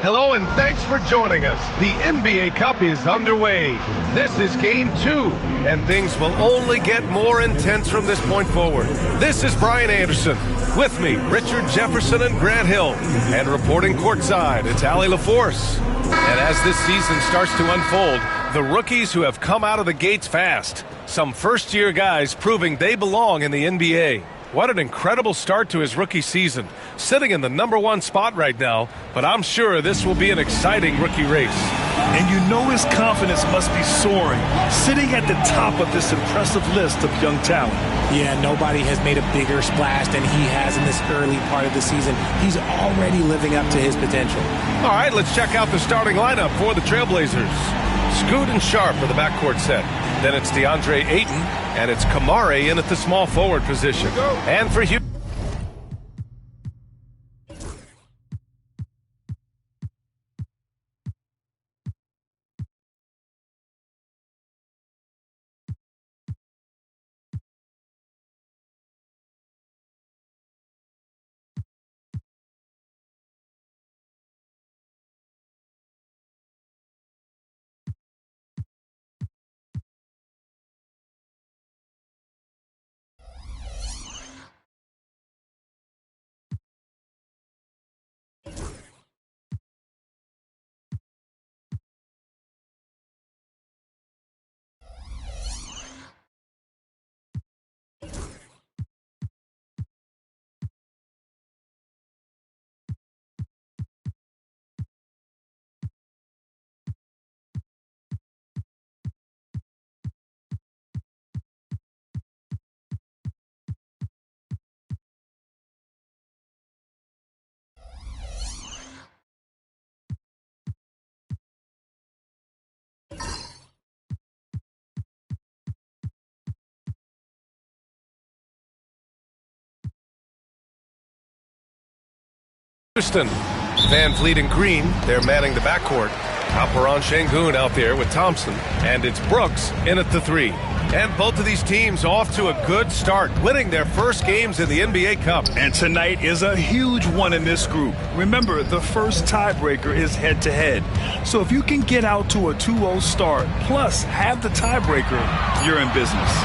Hello and thanks for joining us. The NBA Cup is underway. This is Game 2, and things will only get more intense from this point forward. This is Brian Anderson. With me, Richard Jefferson and Grant Hill. And reporting courtside, it's Allie LaForce. And as this season starts to unfold, the rookies who have come out of the gates fast. Some first-year guys proving they belong in the NBA. What an incredible start to his rookie season. Sitting in the #1 spot right now, but I'm sure this will be an exciting rookie race. And you know his confidence must be soaring, sitting at the top of this impressive list of young talent. Yeah, nobody has made a bigger splash than he has in this early part of the season. He's already living up to his potential. All right, let's check out the starting lineup for the Trailblazers. Scoot and Sharp for the backcourt set. Then it's DeAndre Ayton, and it's Kamari in at the small forward position. And for Houston. Van Vliet and Green, they're manning the backcourt. Alperon Şengün out there with Thompson. And it's Brooks in at the 3. And both of these teams off to a good start, winning their first games in the NBA Cup. And tonight is a huge one in this group. Remember, the first tiebreaker is head-to-head. So if you can get out to a 2-0 start, plus have the tiebreaker, you're in business.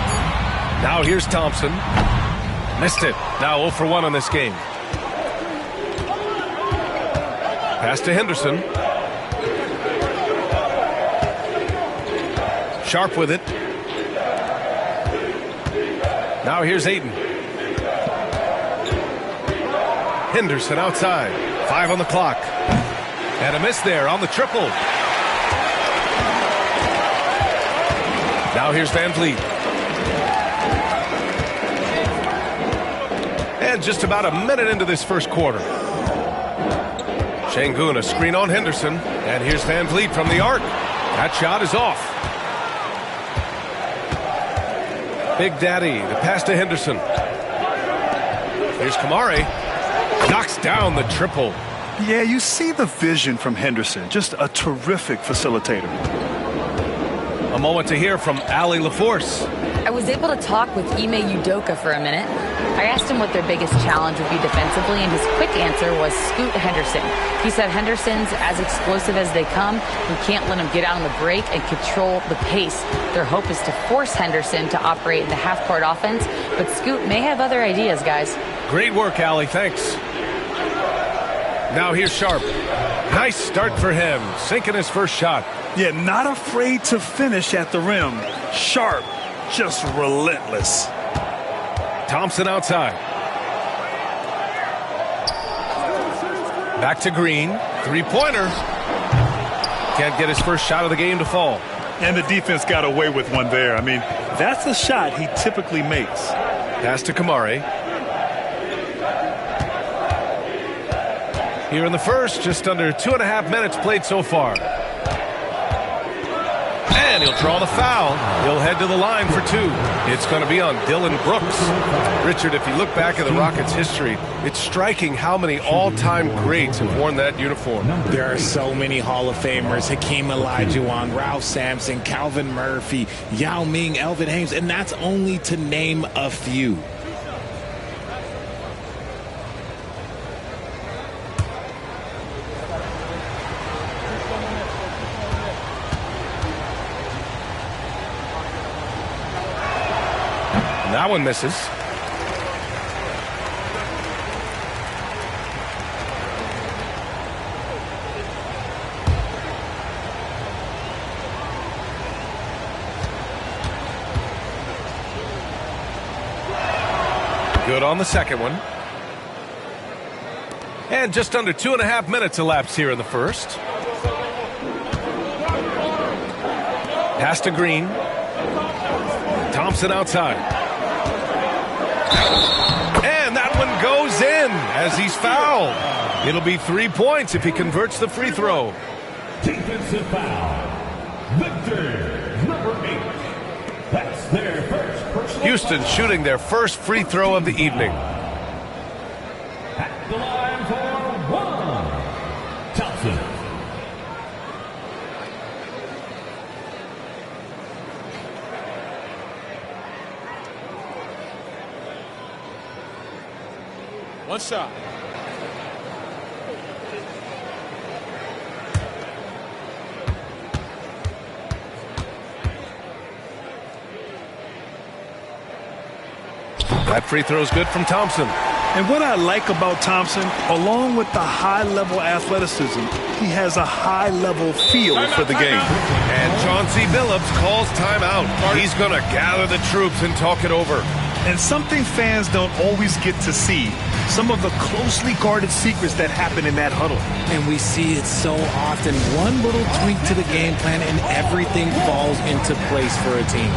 Now here's Thompson. Missed it. Now 0 for 1 on this game. Pass to Henderson. Sharp with it. Now here's Ayton. Henderson outside. 5 on the clock. And a miss there on the triple. Now here's Van Vliet. And just about a minute into this first quarter. Şengün, a screen on Henderson. And here's Van Vliet from the arc. That shot is off. Big Daddy, the pass to Henderson. Here's Kamari. Knocks down the triple. Yeah, you see the vision from Henderson. Just a terrific facilitator. A moment to hear from Allie LaForce. I was able to talk with Ime Udoka for a minute. I asked him what their biggest challenge would be defensively, and his quick answer was Scoot Henderson. He said Henderson's as explosive as they come. We can't let him get out on the break and control the pace. Their hope is to force Henderson to operate in the half-court offense, but Scoot may have other ideas, guys. Great work, Allie. Thanks. Now here's Sharp. Nice start for him, sinking his first shot. Yeah, not afraid to finish at the rim. Sharp, just relentless. Thompson outside. Back to Green. Three-pointer. Can't get his first shot of the game to fall. And the defense got away with one there. I mean, that's a shot he typically makes. Pass to Kamari. Here in the first, just under 2.5 minutes played so far. And he'll draw the foul. He'll head to the line for 2. It's going to be on Dylan Brooks. Richard, if you look back at the Rockets' history, it's striking how many all-time greats have worn that uniform. There are so many Hall of Famers. Hakeem Olajuwon, Ralph Sampson, Calvin Murphy, Yao Ming, Elvin Hayes, and that's only to name a few. That one misses. Good on the second one. And just under 2.5 minutes elapsed here in the first. Pass to Green. Thompson outside. And that one goes in as he's fouled. It'll be 3 points if he converts the free throw. Defensive foul. Victor, number 8. That's their first personal Houston foul. shooting their first free throw of the evening. At the line for one. Thompson. One shot. That free throw is good from Thompson. And what I like about Thompson, along with the high-level athleticism, he has a high-level feel for the game. And Chauncey Billups calls timeout. He's going to gather the troops and talk it over. And something fans don't always get to see, some of the closely guarded secrets that happen in that huddle. And we see it so often. One little tweak to the game plan and everything falls into place for a team.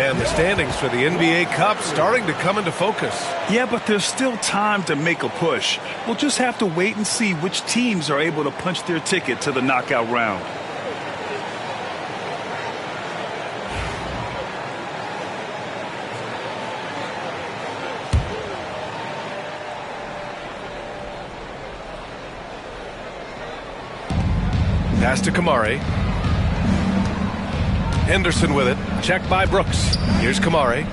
And the standings for the NBA Cup starting to come into focus. Yeah, but there's still time to make a push. We'll just have to wait and see which teams are able to punch their ticket to the knockout round. Pass to Kamari. Henderson with it. Checked by Brooks. Here's Kamari.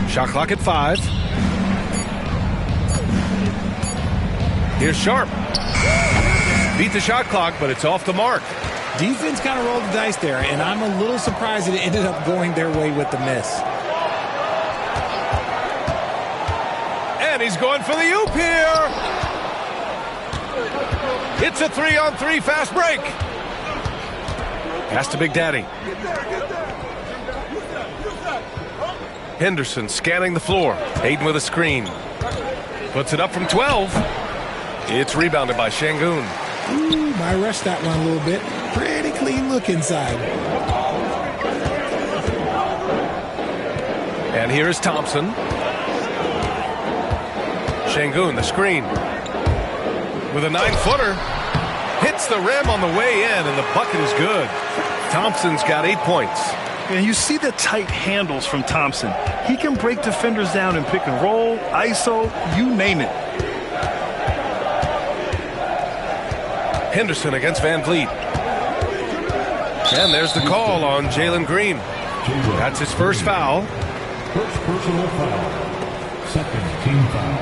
Shot clock at 5. Here's Sharp. Beat the shot clock, but it's off the mark. Defense kind of rolled the dice there, and I'm a little surprised that it ended up going their way with the miss. And he's going for the oop here. It's a 3-on-3 fast break. Pass to Big Daddy. Henderson scanning the floor. Hayden with a screen. Puts it up from 12. It's rebounded by Şengün. Ooh, I rushed that one a little bit. Pretty clean look inside. And here is Thompson. Şengün, the screen. With a 9-footer. Hits the rim on the way in, and the bucket is good. Thompson's got 8 points. And you see the tight handles from Thompson. He can break defenders down in pick and roll, ISO, you name it. Henderson against Van Vliet. And there's the call on Jalen Green. That's his first foul. First personal foul. Second team foul.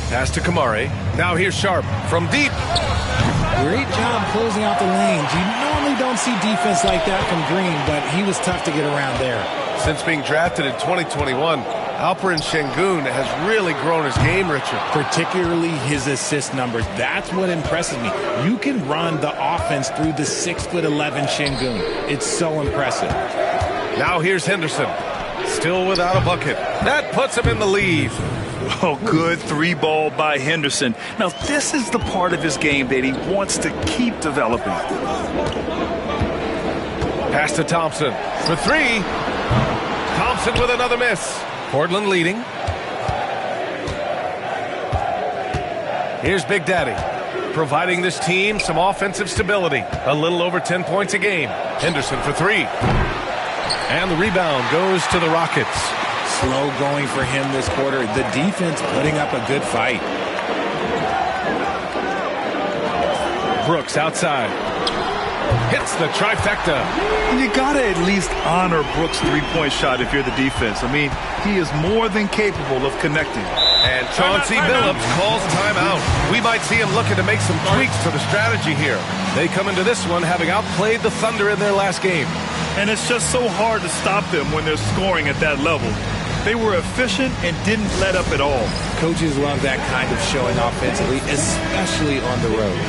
Pass to Kamari. Now here's Sharp from deep. Great job closing out the lanes. You normally don't see defense like that from Green, but he was tough to get around there. Since being drafted in 2021, Alperen Şengün has really grown his game, Richard. Particularly his assist numbers. That's what impresses me. You can run the offense through the 6'11" Şengün. It's so impressive. Now here's Henderson. Still without a bucket. That puts him in the lead. Oh, good three ball by Henderson. Now, this is the part of his game that he wants to keep developing. Pass to Thompson for three. Thompson with another miss. Portland leading. Here's Big Daddy, providing this team some offensive stability. A little over 10 points a game. Henderson for three. And the rebound goes to the Rockets. Slow going for him this quarter. The defense putting up a good fight. Brooks outside. Hits the trifecta. You got to at least honor Brooks' three-point shot if you're the defense. I mean, he is more than capable of connecting. And Chauncey Billups calls timeout. We might see him looking to make some tweaks to the strategy here. They come into this one having outplayed the Thunder in their last game. And it's just so hard to stop them when they're scoring at that level. They were efficient and didn't let up at all. Coaches love that kind of showing offensively, especially on the road.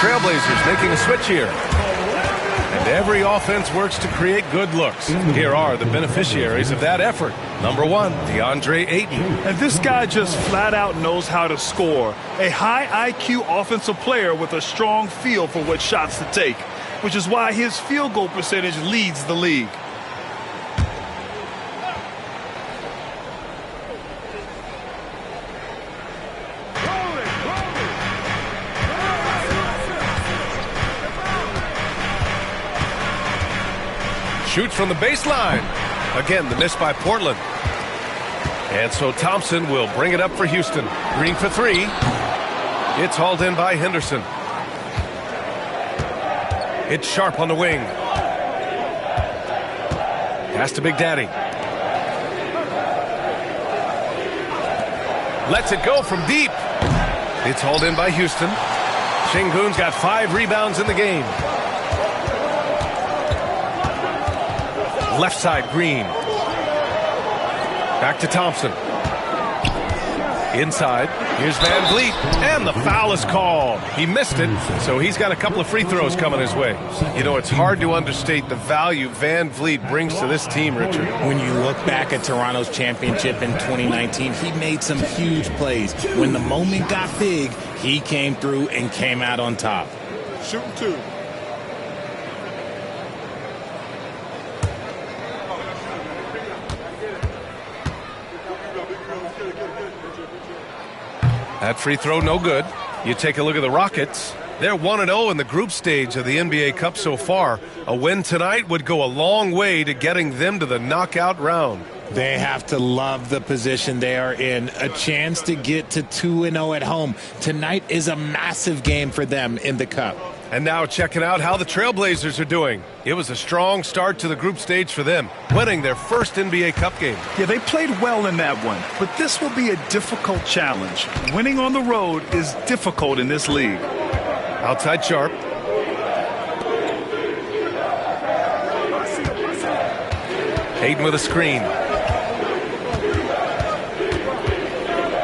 Trailblazers making a switch here. And every offense works to create good looks. Here are the beneficiaries of that effort. Number one, DeAndre Ayton. And this guy just flat out knows how to score. A high IQ offensive player with a strong feel for what shots to take, which is why his field goal percentage leads the league. Shoots from the baseline. Again, the miss by Portland. And so Thompson will bring it up for Houston. Green for three. It's hauled in by Henderson. It's Sharp on the wing. Pass to Big Daddy. Lets it go from deep. It's hauled in by Houston. Şengün's got 5 rebounds in the game. Left side, Green. Back to Thompson. Inside. Here's Van Vliet. And the foul is called. He missed it, so he's got a couple of free throws coming his way. You know, it's hard to understate the value Van Vliet brings to this team, Richard. When you look back at Toronto's championship in 2019, he made some huge plays. When the moment got big, he came through and came out on top. Shooting two. That free throw, no good. You take a look at the Rockets. They're 1-0 in the group stage of the NBA Cup so far. A win tonight would go a long way to getting them to the knockout round. They have to love the position they are in. A chance to get to 2-0 at home. Tonight is a massive game for them in the Cup. And now checking out how the Trailblazers are doing. It was a strong start to the group stage for them, winning their first NBA Cup game. Yeah, they played well in that one, but this will be a difficult challenge. Winning on the road is difficult in this league. Outside Sharp. Hayden with a screen.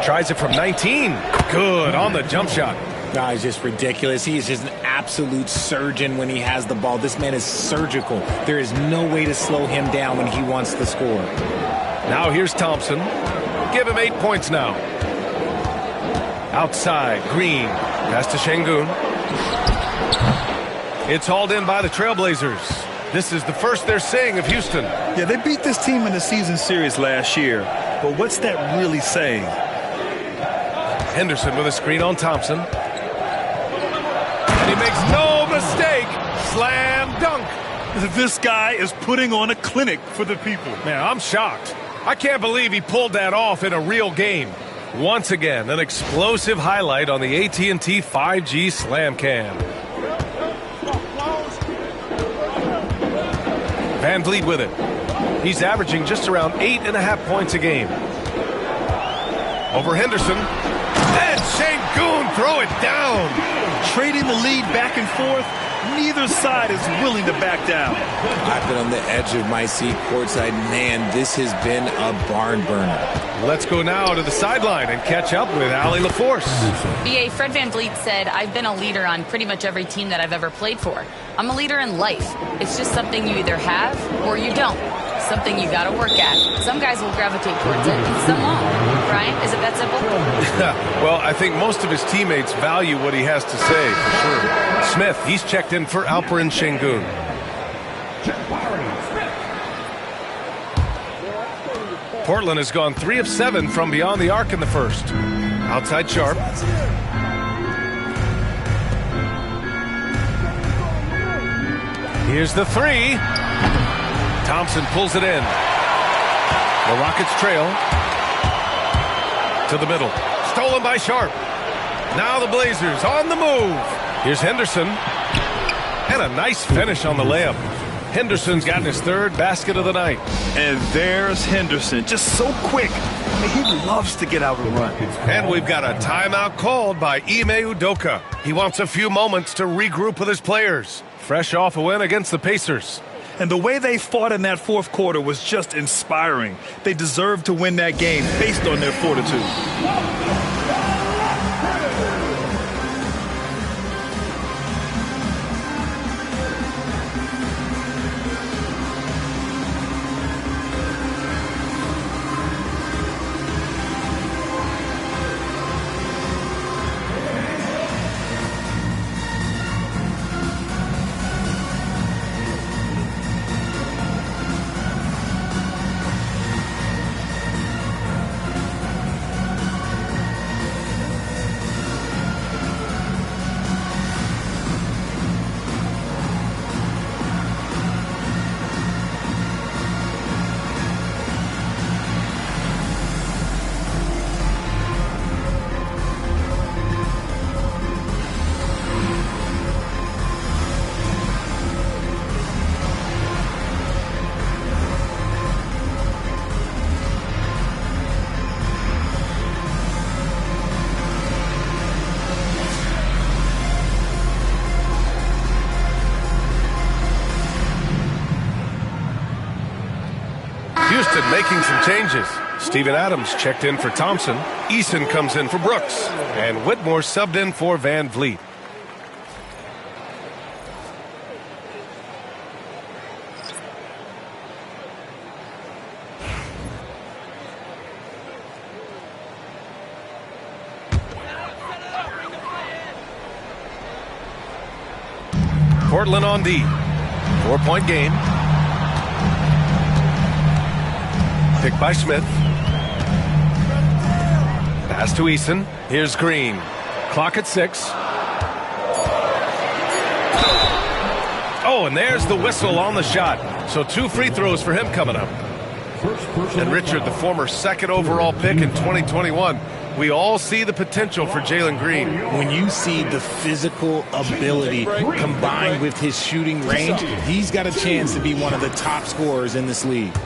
Tries it from 19. Good on the jump shot. No, it's just ridiculous. He is just an absolute surgeon when he has the ball. This man is surgical. There is no way to slow him down when he wants to score. Now here's Thompson. Give him 8 points now. Outside, Green. Pass to Şengün. It's hauled in by the Trailblazers. This is the first they're seeing of Houston. Yeah, they beat this team in the season series last year. But what's that really saying? Henderson with a screen on Thompson. And he makes no mistake. Slam dunk. This guy is putting on a clinic for the people. Man, I'm shocked. I can't believe he pulled that off in a real game. Once again, an explosive highlight on the AT&T 5G Slam Cam. Van Vliet with it. He's averaging just around 8.5 points a game. Over Henderson. And Şengün throw it down. Trading the lead back and forth. Neither side is willing to back down. I've been on the edge of my seat courtside. Man, this has been a barn burner. Let's go now to the sideline and catch up with Allie LaForce. BA, Fred Van Vliet said, I've been a leader on pretty much every team that I've ever played for. I'm a leader in life. It's just something you either have or you don't. Something you got to work at. Some guys will gravitate towards it, and some won't. Brian, is it that simple? Well, I think most of his teammates value what he has to say, for sure. Smith, he's checked in for Alperen Şengün. Portland has gone 3 of 7 from beyond the arc in the first. Outside Sharp. Here's the 3. Thompson pulls it in. The Rockets trail. To the middle. Stolen by Sharp. Now the Blazers on the move. Here's Henderson. And a nice finish on the layup. Henderson's gotten his 3rd basket of the night. And there's Henderson, just so quick. I mean, he loves to get out and run. And we've got a timeout called by Ime Udoka. He wants a few moments to regroup with his players. Fresh off a win against the Pacers. And the way they fought in that fourth quarter was just inspiring. They deserved to win that game based on their fortitude. Houston making some changes. Steven Adams checked in for Thompson. Eason comes in for Brooks. And Whitmore subbed in for Van Vliet. Portland on D. 4-point game. Picked by Smith. Pass to Eason. Here's Green. Clock at 6. Oh, and there's the whistle on the shot. So 2 free throws for him coming up. And Richard, the former 2nd overall pick in 2021. We all see the potential for Jalen Green. When you see the physical ability combined with his shooting range, he's got a chance to be one of the top scorers in this league.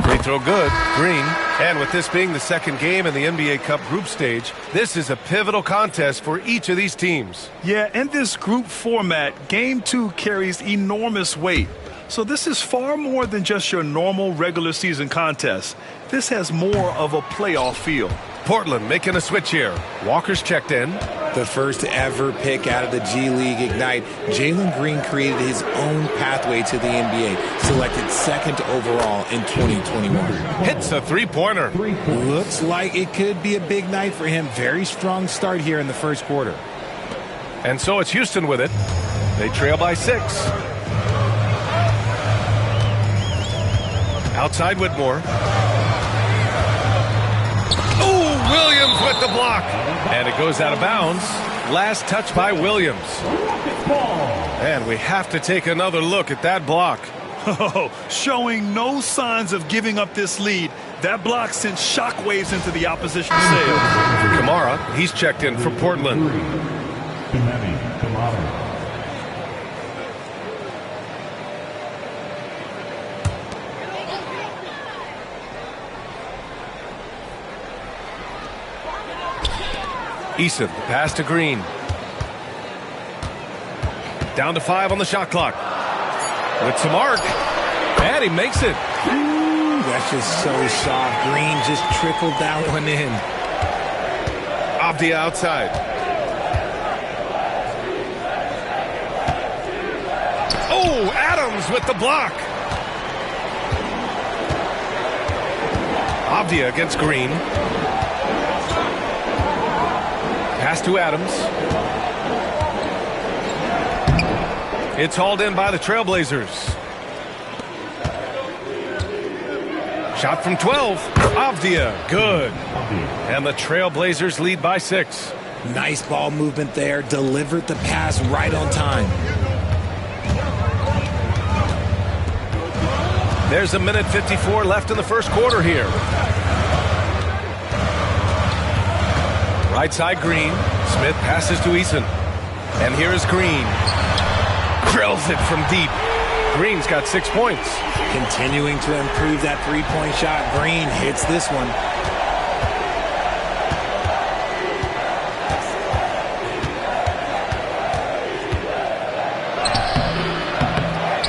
Free throw good. Green. And with this being the 2nd game in the NBA Cup group stage, this is a pivotal contest for each of these teams. Yeah, in this group format, Game 2 carries enormous weight. So this is far more than just your normal regular season contest. This has more of a playoff feel. Portland making a switch here. Walker's checked in. The first ever pick out of the G League Ignite, Jalen Green created his own pathway to the NBA, selected second overall in 2021. Hits a three-pointer. Looks like it could be a big night for him. Very strong start here in the first quarter. And so it's Houston with it. They trail by 6. Outside Whitmore. Oh, Williams with the block. And it goes out of bounds. Last touch by Williams. And we have to take another look at that block. Oh, showing no signs of giving up this lead. That block sent shockwaves into the opposition sail. Kamara, he's checked in for Portland. Eason, pass to Green. Down to 5 on the shot clock. With some arc. And he makes it. Ooh, that's just so soft. Green just trickled that one in. Off the outside. Oh, Adams with the block. Avdia against Green. Pass to Adams. It's hauled in by the Trailblazers. Shot from 12. Avdia, good. And the Trailblazers lead by 6. Nice ball movement there. Delivered the pass right on time. There's a minute 54 left in the first quarter here. Right side Green. Smith passes to Eason. And here is Green. Drills it from deep. Green's got 6 points. Continuing to improve that three-point shot. Green hits this one.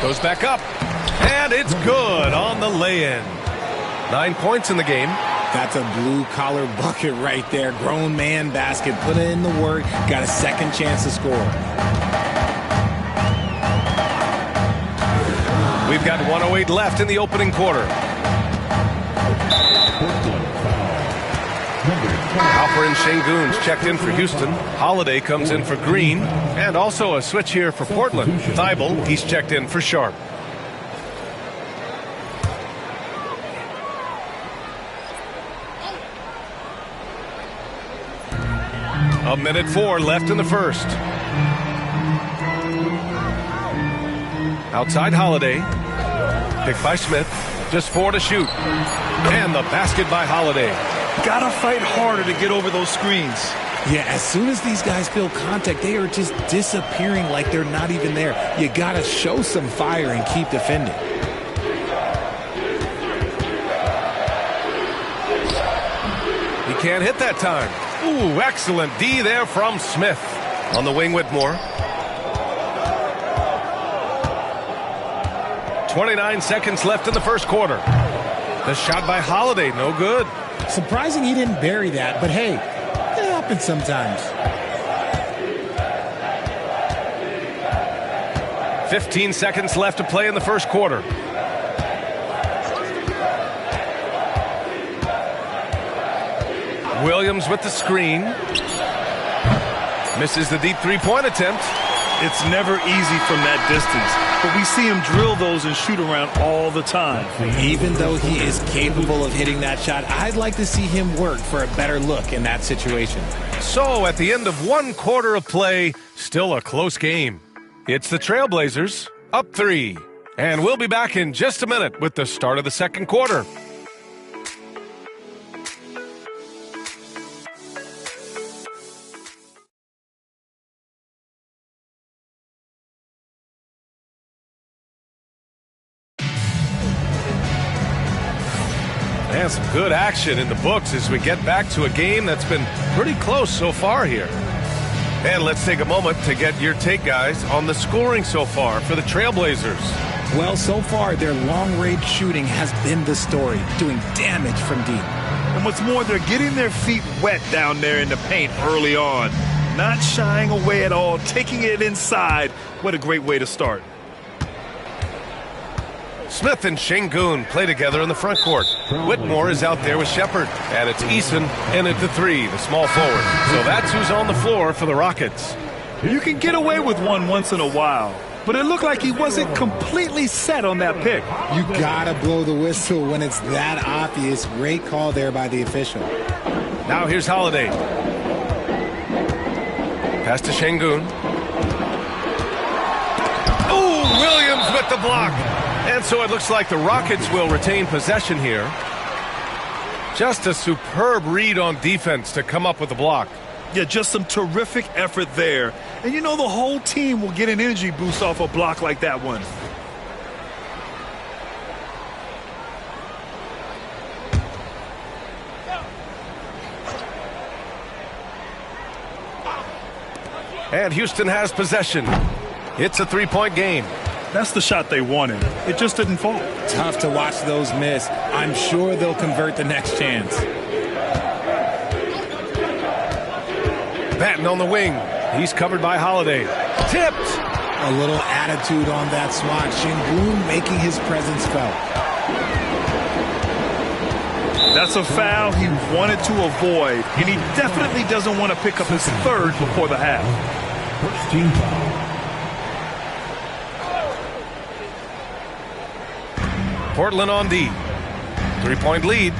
Goes back up. And it's good on the lay-in. 9 points in the game. That's a blue-collar bucket right there. Grown man basket. Put in the work. Got a second chance to score. We've got 1:08 left in the opening quarter. Alper and Şengün's checked in for Houston. Holiday comes in for Green. And also a switch here for Portland. Thibault, he's checked in for Sharp. A minute 4 left in the first. Outside Holiday. Picked by Smith. Just 4 to shoot. And the basket by Holiday. Gotta fight harder to get over those screens. Yeah, as soon as these guys feel contact, they are just disappearing like they're not even there. You gotta show some fire and keep defending. He can't hit that time. Ooh, excellent D there from Smith. On the wing, Whitmore. 29 seconds left in the first quarter. The shot by Holiday, no good. Surprising he didn't bury that, but hey, it happens sometimes. 15 seconds left to play in the first quarter. Williams with the screen. Misses the deep three-point attempt. It's never easy from that distance, but we see him drill those and shoot around all the time. Even though he is capable of hitting that shot, I'd like to see him work for a better look in that situation. So at the end of 1 quarter of play, still a close game. It's the Trailblazers up 3. And we'll be back in just a minute with the start of the second quarter. And some good action in the books as we get back to a game that's been pretty close so far here. And let's take a moment to get your take, guys, on the scoring so far for the Trailblazers. Well, so far, their long-range shooting has been the story, doing damage from deep. And what's more, they're getting their feet wet down there in the paint early on. Not shying away at all, taking it inside. What a great way to start. Smith and Şengün play together in the front court. Whitmore is out there with Shepard. And it's Eason in at the three, the small forward. So that's who's on the floor for the Rockets. You can get away with one once in a while, but it looked like he wasn't completely set on that pick. You gotta blow the whistle when it's that obvious. Great call there by the official. Now here's Holiday. Pass to Şengün. Oh, Williams with the block. And so it looks like the Rockets will retain possession here. Just a superb read on defense to come up with the block. Yeah, just some terrific effort there. And you know the whole team will get an energy boost off a block like that one. And Houston has possession. It's a three-point game. That's the shot they wanted. It just didn't fall. Tough to watch those miss. I'm sure they'll convert the next chance. Batten on the wing. He's covered by Holiday. Tipped. A little attitude on that swat. Şengün making his presence felt. That's a foul he wanted to avoid, and he definitely doesn't want to pick up his third before the half. First team foul. Portland on D. Three-point lead.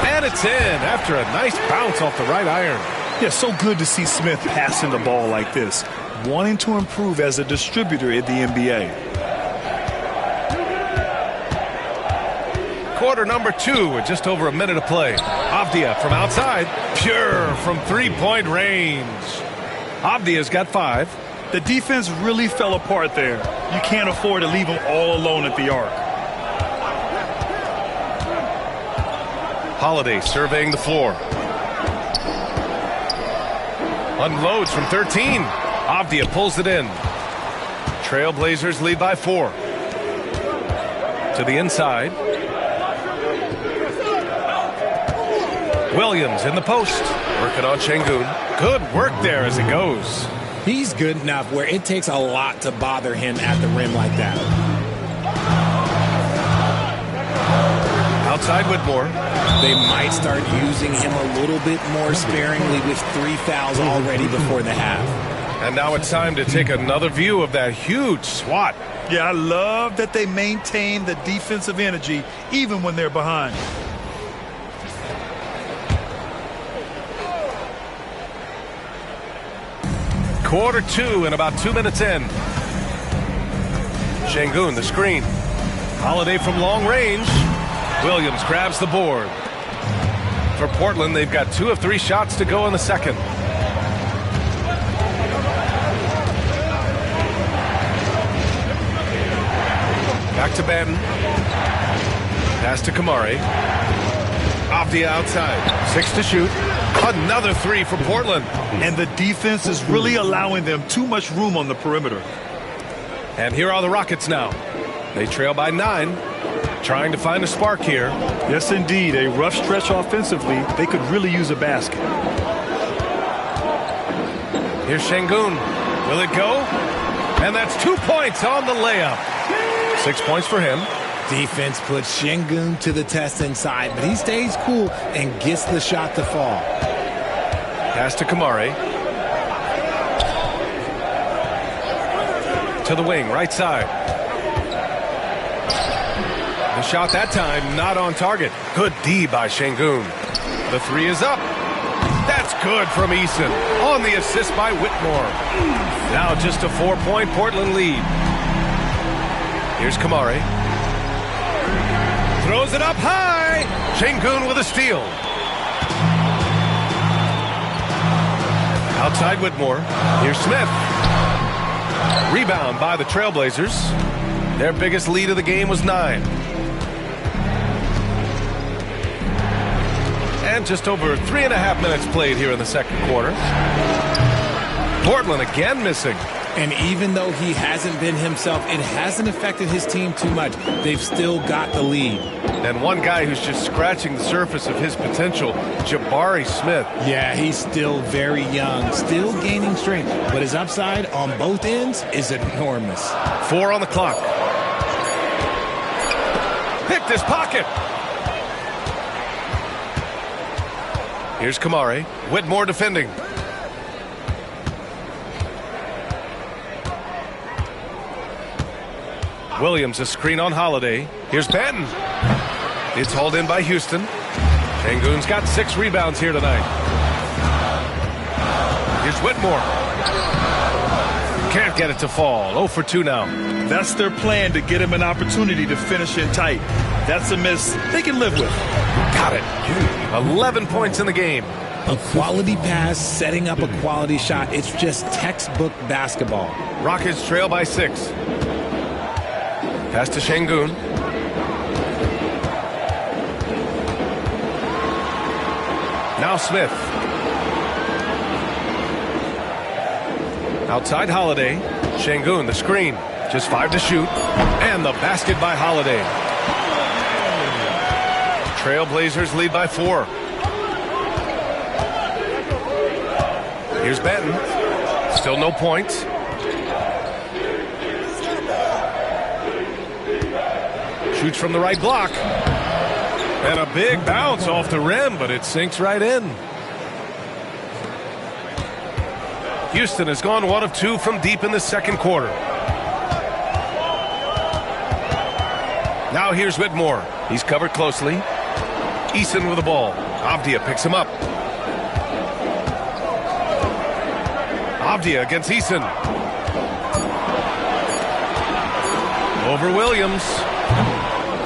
And it's in after a nice bounce off the right iron. Yeah, so good to see Smith passing the ball like this, wanting to improve as a distributor in the NBA. Quarter number 2 with just over a minute to play. Avdia from outside. Pure from three-point range. Avdia's got 5. The defense really fell apart there. You can't afford to leave them all alone at the arc. Holiday surveying the floor. Unloads from 13. Avdia pulls it in. Trailblazers lead by 4. To the inside. Williams in the post. Working on Şengün. Good work there as it goes. He's good enough where it takes a lot to bother him at the rim like that. Outside Whitmore. They might start using him a little bit more sparingly with 3 fouls already before the half. And now it's time to take another view of that huge swat. Yeah, I love that they maintain the defensive energy even when they're behind. Quarter 2 and about 2 minutes in. Şengün, the screen. Holiday from long range. Williams grabs the board. For Portland, they've got 2 of 3 shots to go in the second. Back to Batten. Pass to Kamari. Avdia outside. 6 to shoot. Another 3 for Portland. And the defense is really allowing them too much room on the perimeter. And here are the Rockets now. They trail by 9. Trying to find a spark here. Yes, indeed. A rough stretch offensively. They could really use a basket. Here's Şengün. Will it go? And that's 2 points on the layup. 6 points for him. Defense puts Şengün to the test inside, but he stays cool and gets the shot to fall. Pass to Kamari. To the wing, right side. The shot that time, not on target. Good D by Şengün. The 3 is up. That's good from Eason. On the assist by Whitmore. Now just a 4-point Portland lead. Here's Kamari. Throws it up high. Şengün with a steal. Outside Whitmore. Here's Smith. Rebound by the Trailblazers. Their biggest lead of the game was 9. And just over 3.5 minutes played here in the second quarter. Portland again missing. And even though he hasn't been himself, it hasn't affected his team too much. They've still got the lead. And one guy who's just scratching the surface of his potential, Jabari Smith. Yeah, he's still very young, still gaining strength, but his upside on both ends is enormous. 4 on the clock. Picked his pocket. Here's Kamare. Whitmore defending. Williams a screen on Holiday. Here's Benton. It's hauled in by Houston. Şengün's got 6 rebounds here tonight. Here's Whitmore. Can't get it to fall. 0 for 2 now. That's their plan, to get him an opportunity to finish in tight. That's a miss they can live with. Got it. 11 points in the game. A quality pass, setting up a quality shot. It's just textbook basketball. Rockets trail by 6. Pass to Şengün. Now Smith. Outside Holiday. Şengün, the screen. Just 5 to shoot. And the basket by Holiday. Trailblazers lead by 4. Here's Benton. Still no points. Shoots from the right block. And a big bounce off the rim, but it sinks right in. Houston has gone 1 of 2 from deep in the second quarter. Now here's Whitmore. He's covered closely. Eason with the ball. Avdia picks him up. Avdia against Eason. Over Williams.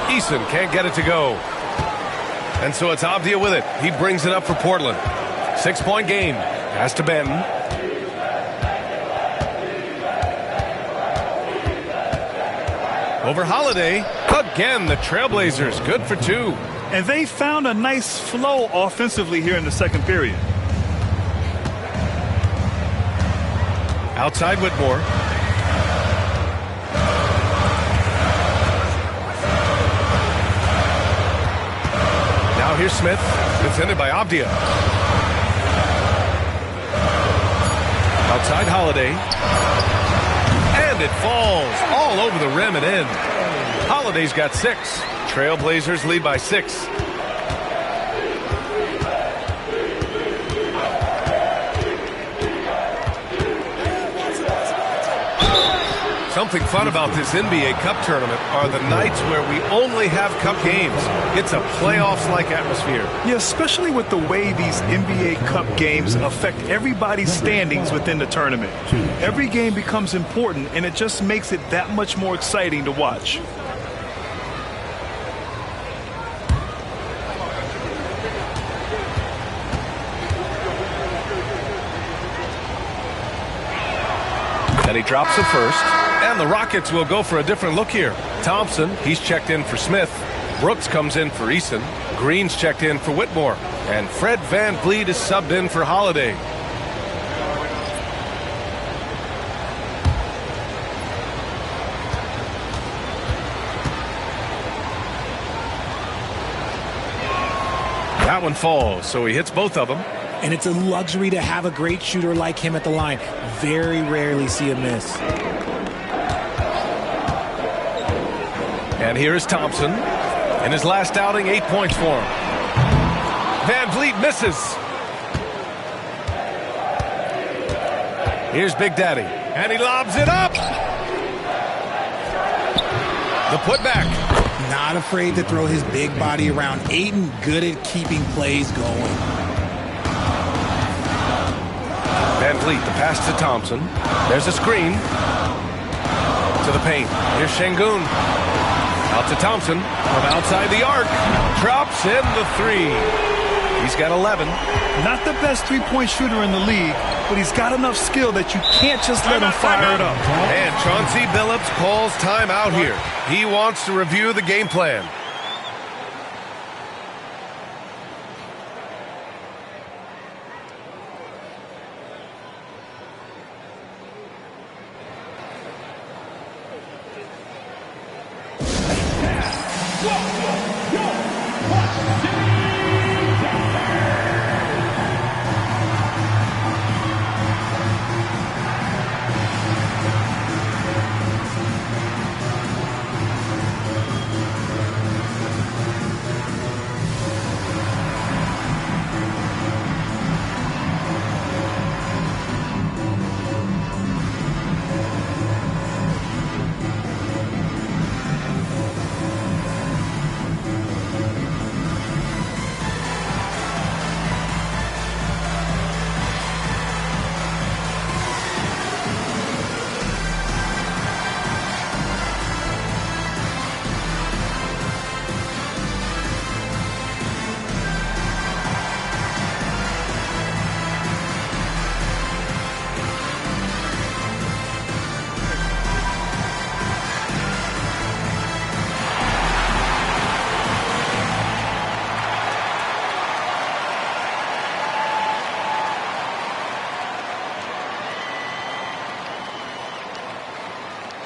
Eason can't get it to go. And so it's Avdia with it. He brings it up for Portland. 6-point game. Pass to Benton. Over Holiday. Again, the Trailblazers. Good for 2. And they found a nice flow offensively here in the second period. Outside Whitmore. Now here's Smith. Defended by Avdia. Outside Holiday. And it falls all over the rim and in. Holiday's got 6. Trailblazers lead by 6. Something fun about this NBA Cup tournament are the nights where we only have Cup games. It's a playoffs-like atmosphere. Yeah, especially with the way these NBA Cup games affect everybody's standings within the tournament. Every game becomes important, and it just makes it that much more exciting to watch. And he drops the first. And the Rockets will go for a different look here. Thompson, he's checked in for Smith. Brooks comes in for Eason. Green's checked in for Whitmore. And Fred VanVleet is subbed in for Holiday. That one falls, so he hits both of them. And it's a luxury to have a great shooter like him at the line. Very rarely see a miss. And here is Thompson. In his last outing, 8 points for him. VanVleet misses. Here's Big Daddy. And he lobs it up. The putback. Not afraid to throw his big body around. Ayton good at keeping plays going. VanVleet, the pass to Thompson. There's a screen. To the paint. Here's Şengün. Out to Thompson from outside the arc. Drops in the 3. He's got 11. Not the best three-point shooter in the league, but he's got enough skill that you can't just let him fire it up. And Chauncey Billups calls timeout here. He wants to review the game plan.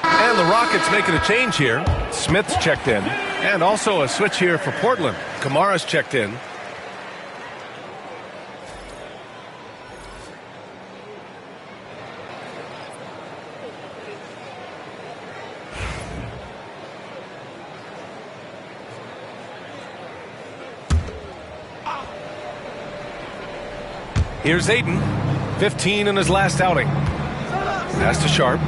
And the Rockets making a change here. Smith's checked in. And also a switch here for Portland. Kamara's checked in. Here's Aiden. 15 in his last outing. Pass to Sharp.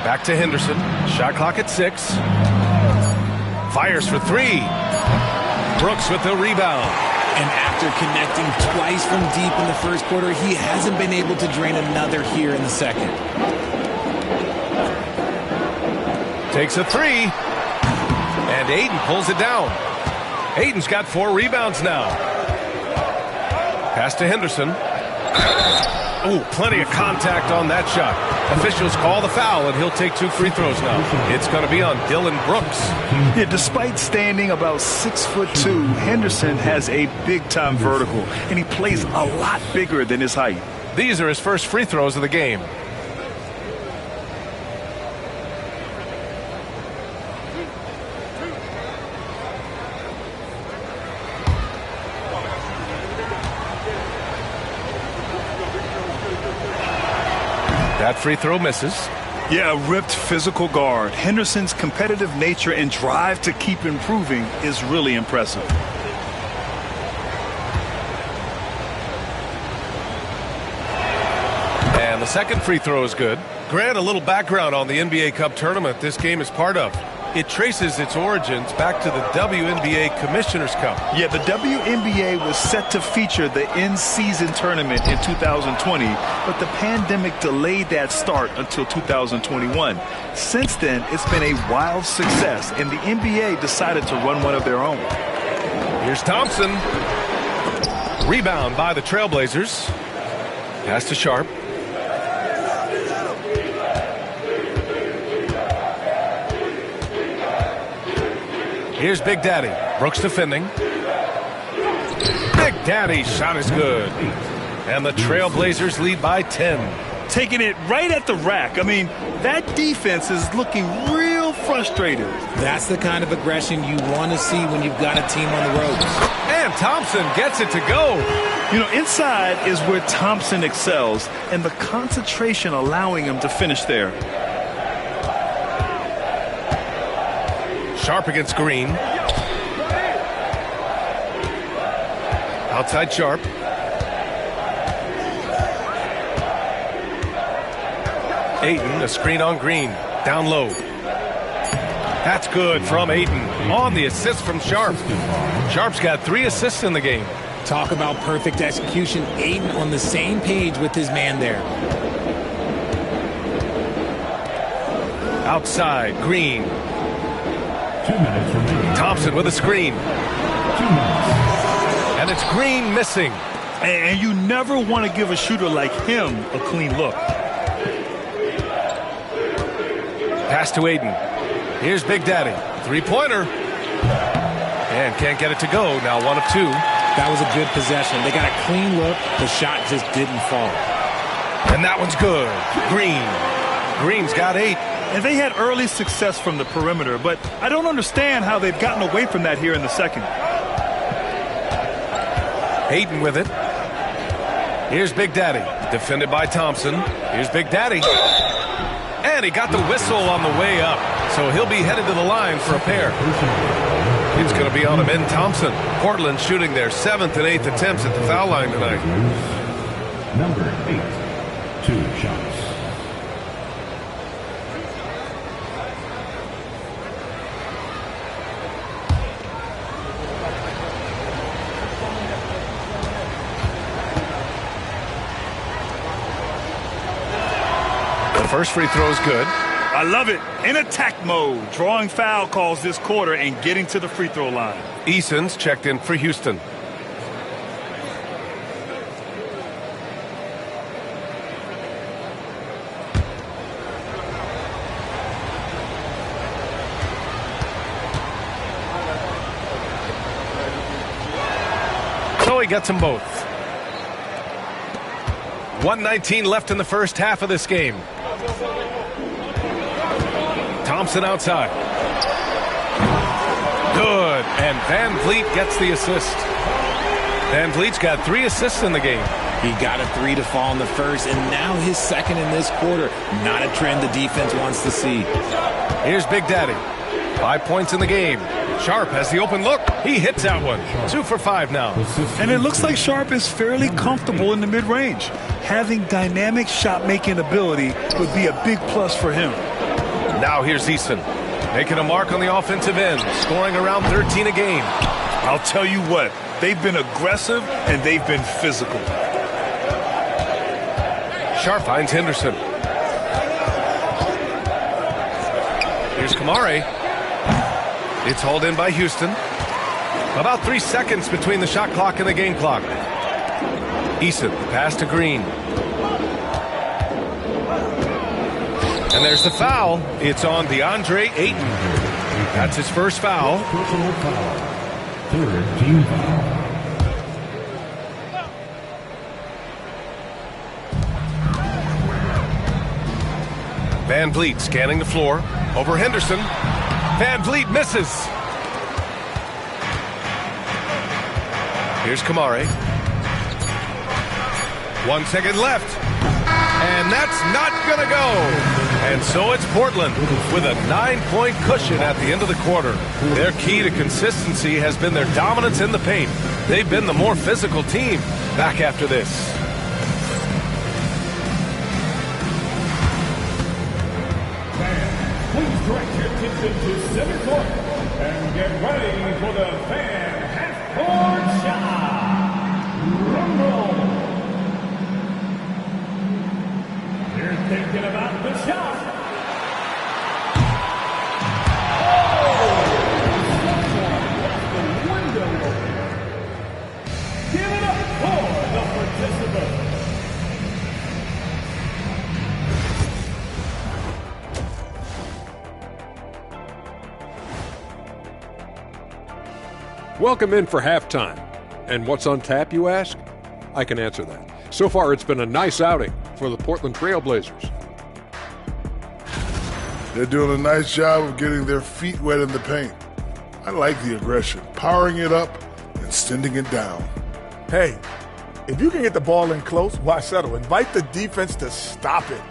Back to Henderson. Shot clock at 6. Fires for 3. Brooks with the rebound. And after connecting twice from deep in the first quarter, he hasn't been able to drain another here in the second. Takes a 3. And Aiden pulls it down. Aiden's got 4 rebounds now. Pass to Henderson. Oh, plenty of contact on that shot. Officials call the foul, and he'll take 2 free throws now. It's going to be on Dylan Brooks. Yeah, despite standing about 6'2", Henderson has a big-time vertical, and he plays a lot bigger than his height. These are his first free throws of the game. That free throw misses. Yeah, a ripped physical guard. Henderson's competitive nature and drive to keep improving is really impressive. And the second free throw is good. Grant, a little background on the NBA Cup tournament this game is part of. It traces its origins back to the WNBA Commissioner's Cup. Yeah, the WNBA was set to feature the in-season tournament in 2020, but the pandemic delayed that start until 2021. Since then, it's been a wild success, and the NBA decided to run one of their own. Here's Thompson. Rebound by the Trailblazers. Pass to Sharp. Here's Big Daddy. Brooks defending. Big Daddy's shot is good. And the Trailblazers lead by 10. Taking it right at the rack. I mean, that defense is looking real frustrated. That's the kind of aggression you want to see when you've got a team on the ropes. And Thompson gets it to go. You know, inside is where Thompson excels, and the concentration allowing him to finish there. Sharp against Green. Outside Sharp. Ayton, a screen on Green. Down low. That's good from Ayton. On the assist from Sharp. Sharp's got 3 assists in the game. Talk about perfect execution. Ayton on the same page with his man there. Outside, Green. 2 minutes remaining. Thompson with a screen. 2 minutes. And it's Green missing. And you never want to give a shooter like him a clean look. Pass to Ayton. Here's Big Daddy. 3-pointer. And can't get it to go. Now 1 of 2. That was a good possession. They got a clean look. The shot just didn't fall. And that one's good. Green's got 8. And they had early success from the perimeter, but I don't understand how they've gotten away from that here in the second. Hayden with it. Here's Big Daddy, defended by Thompson. Here's Big Daddy. And he got the whistle on the way up, so he'll be headed to the line for a pair. It's going to be on Ben Thompson. Portland shooting their 7th and 8th attempts at the foul line tonight. Number 8, 2 shots. First free throw is good. I love it. In attack mode, drawing foul calls this quarter and getting to the free throw line. Eason's checked in for Houston. So he gets them both. 1:19 left in the first half of this game. Thompson outside. Good. And Van Vliet gets the assist. Van Vliet's got 3 assists in the game. He got a 3 to fall in the first, and now his second in this quarter. Not a trend the defense wants to see. Here's Big Daddy. 5 points in the game. Sharp has the open look. He hits that one. 2 for 5 now. And it looks like Sharp is fairly comfortable in the mid-range. Having dynamic shot-making ability would be a big plus for him. Now here's Eason, making a mark on the offensive end, scoring around 13 a game. I'll tell you what, they've been aggressive and they've been physical. Sharp finds Henderson. Here's Kamare. It's hauled in by Houston. About 3 seconds between the shot clock and the game clock. Eason, pass to Green. And there's the foul. It's on DeAndre Ayton. That's his first foul. Personal foul. 3rd team foul. Van Vliet scanning the floor. Over Henderson. Van Vliet misses. Here's Kamare. 1 second left. And that's not going to go. And so it's Portland with a 9-point cushion at the end of the quarter. Their key to consistency has been their dominance in the paint. They've been the more physical team. Back after this. Please direct your attention to center court and get ready for the fan half-court shot. Rumble. You're thinking about the shot. Give it up for the participant. Welcome in for halftime. And what's on tap, you ask? I can answer that. So far, it's been a nice outing for the Portland Trail Blazers. They're doing a nice job of getting their feet wet in the paint. I like the aggression, powering it up and sending it down. Hey, if you can get the ball in close, why settle? Invite the defense to stop it.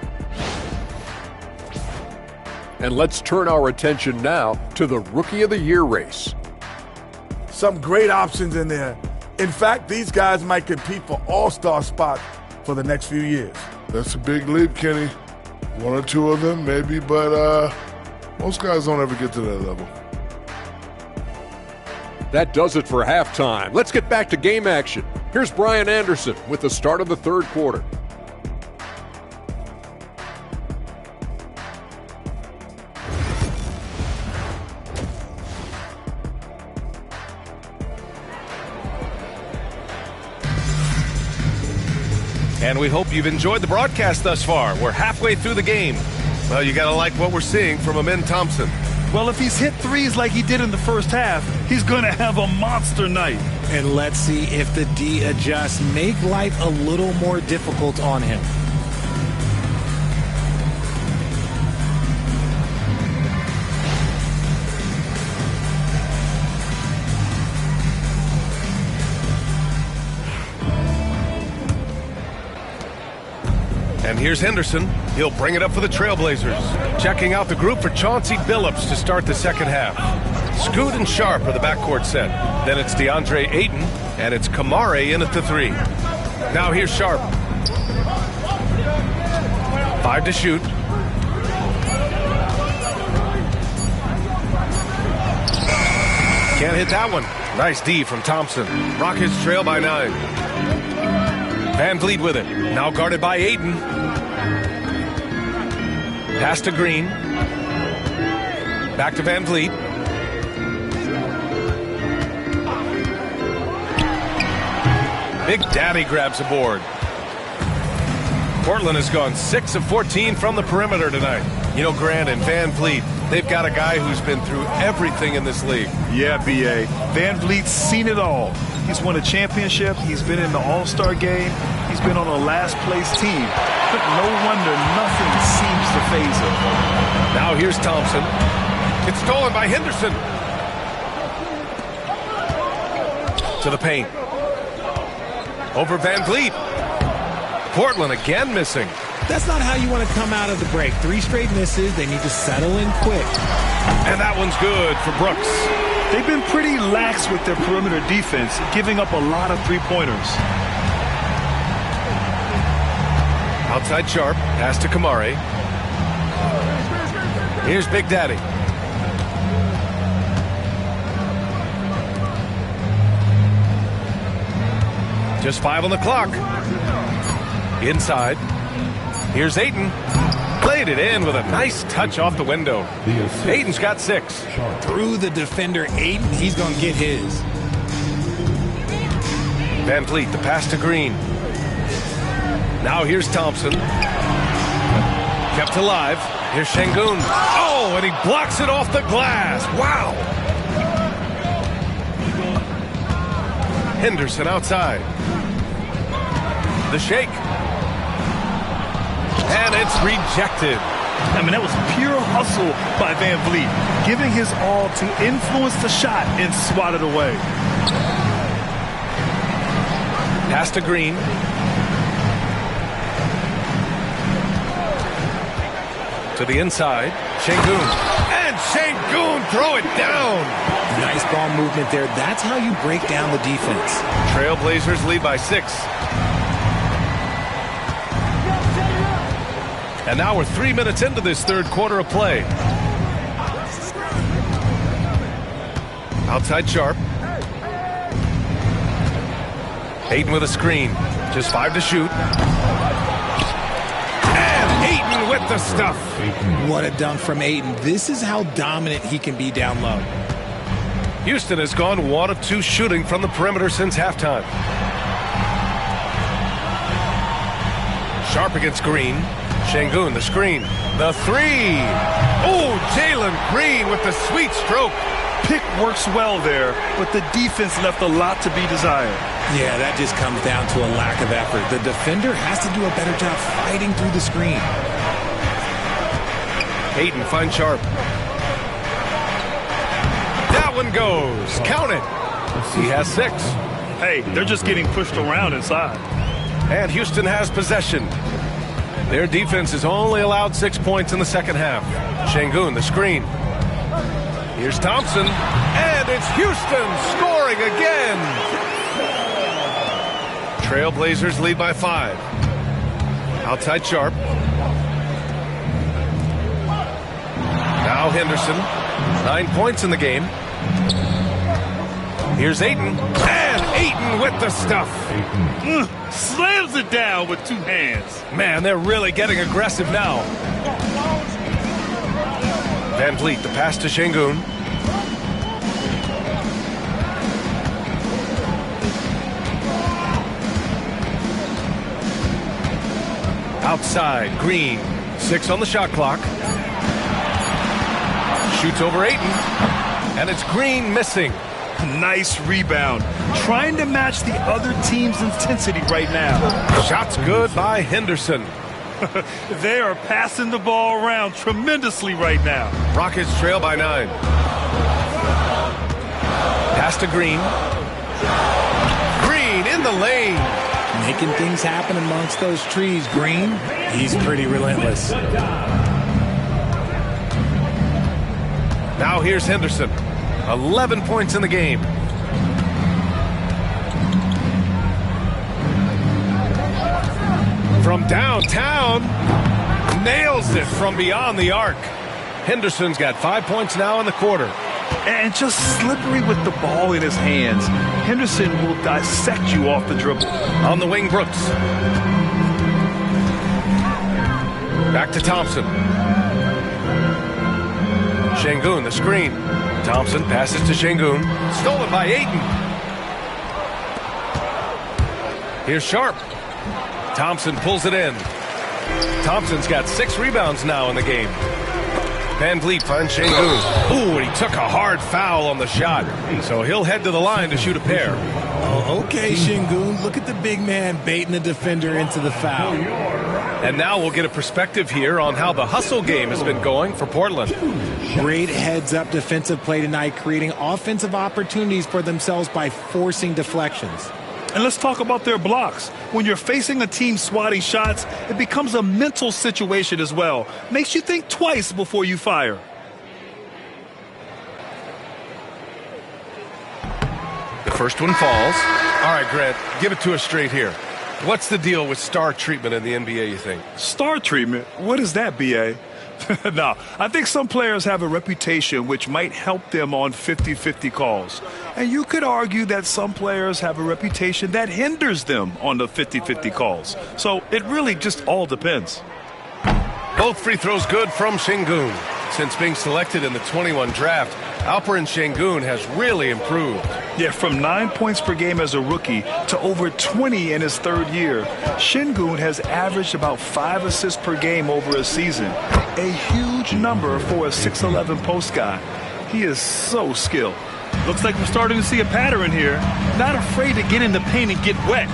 And let's turn our attention now to the Rookie of the Year race. Some great options in there. In fact, these guys might compete for all-star spots for the next few years. That's a big leap, Kenny. 1 or 2 of them, maybe, but most guys don't ever get to that level. That does it for halftime. Let's get back to game action. Here's Brian Anderson with the start of the third quarter. And we hope you've enjoyed the broadcast thus far. We're halfway through the game. Well, you got to like what we're seeing from Ben Thompson. Well, if he's hit threes like he did in the first half, he's going to have a monster night. And let's see if the D adjusts, make life a little more difficult on him. Here's Henderson. He'll bring it up for the Trailblazers. Checking out the group for Chauncey Billups to start the second half. Scoot and Sharp are the backcourt set. Then it's DeAndre Ayton, and it's Kamare in at the 3. Now here's Sharp. 5 to shoot. Can't hit that one. Nice D from Thompson. Rockets trail by 9. Van Vliet with it. Now guarded by Ayton. Pass to Green. Back to Van Vliet. Big Daddy grabs a board. Portland has gone 6 of 14 from the perimeter tonight. You know, Grant and Van Vliet, they've got a guy who's been through everything in this league. Yeah, B.A. Van Vliet's seen it all. He's won a championship. He's been in the All-Star game. He's been on a last-place team. But no wonder nothing seems to faze him. Now here's Thompson. It's stolen by Henderson. To the paint. Over Van Vliet. Portland again missing. That's not how you want to come out of the break. 3 straight misses. They need to settle in quick. And that one's good for Brooks. They've been pretty lax with their perimeter defense, giving up a lot of three-pointers. Outside Sharp. Pass to Kamare. Here's Big Daddy. Just 5 on the clock. Inside. Here's Ayton. Played it in with a nice touch off the window. Ayton's got 6. Through the defender, Ayton, he's going to get his. Van Vliet, the pass to Green. Now here's Thompson. Kept alive. Here's Şengün. Oh, and he blocks it off the glass. Wow. Henderson outside. The shake. And it's rejected. I mean, that was pure hustle by Van Vliet, giving his all to influence the shot and swat it away. Pass to Green. To the inside. Şengün. And Şengün throw it down. Nice ball movement there. That's how you break down the defense. Trailblazers lead by 6. And now we're 3 minutes into this third quarter of play. Outside Sharp. Ayton with a screen. Just 5 to shoot. And Ayton with the stuff. What a dunk from Ayton. This is how dominant he can be down low. Houston has gone 1 of 2 shooting from the perimeter since halftime. Sharp against Green. Şengün, the screen. The 3. Oh, Jalen Green with the sweet stroke. Pick works well there, but the defense left a lot to be desired. Yeah, that just comes down to a lack of effort. The defender has to do a better job fighting through the screen. Ayton finds Sharp. That one goes. Count it. He has 6. Hey, they're just getting pushed around inside. And Houston has possession. Their defense has only allowed 6 points in the second half. Şengün, the screen. Here's Thompson. And it's Houston scoring again. Trailblazers lead by 5. Outside Sharp. Now Henderson. 9 points in the game. Here's Ayton. And Ayton with the stuff. Slams it down with 2 hands. Man, they're really getting aggressive now. Van Vliet, the pass to Şengün. Outside, Green. 6 on the shot clock. Shoots over Ayton. And it's Green missing. Nice rebound. Trying to match the other team's intensity right now. Shots good by Henderson. They are passing the ball around tremendously right now. Rockets trail by 9. Pass to Green. Green in the lane. making things happen amongst those trees. Green, he's pretty relentless. Now here's Henderson. 11 points in the game. From downtown, nails it from beyond the arc. Henderson's got 5 points now in the quarter. And just slippery with the ball in his hands. Henderson will dissect you off the dribble. On the wing, Brooks. Back to Thompson. Şengün, the screen. Thompson passes to Şengün. Stolen by Ayton. Here's Sharp. Thompson pulls it in. Thompson's got 6 rebounds now in the game. Van Vliet finds Şengün. Ooh, and he took a hard foul on the shot. So he'll head to the line to shoot a pair. Oh, okay, Şengün. Look at the big man baiting the defender into the foul. And now we'll get a perspective here on how the hustle game has been going for Portland. Great heads-up defensive play tonight, creating offensive opportunities for themselves by forcing deflections. And let's talk about their blocks. When you're facing a team swatting shots, it becomes a mental situation as well. Makes you think twice before you fire. The first one falls. All right, Grant, give it to us straight here. What's the deal with star treatment in the NBA, you think? Star treatment? What is that, B.A.? No, I think some players have a reputation which might help them on 50-50 calls. And you could argue that some players have a reputation that hinders them on the 50-50 calls. So it really just all depends. Both free throws good from Şengün. Since being selected in the 21 draft, Alperen Şengün has really improved. Yeah, from 9 points per game as a rookie to over 20 in his third year. Şengün has averaged about 5 assists per game over a season. A huge number for a 6'11 post guy. He is so skilled. Looks like we're starting to see a pattern here. Not afraid to get in the paint and get wet.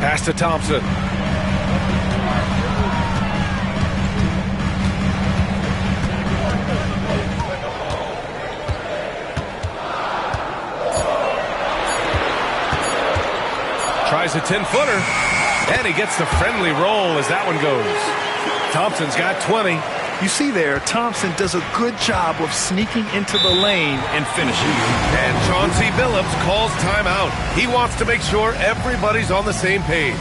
Pass to Thompson. Tries a 10-footer, and he gets the friendly roll as that one goes. Thompson's got 20. You see there, Thompson does a good job of sneaking into the lane and finishing. And Chauncey Billups calls timeout. He wants to make sure everybody's on the same page.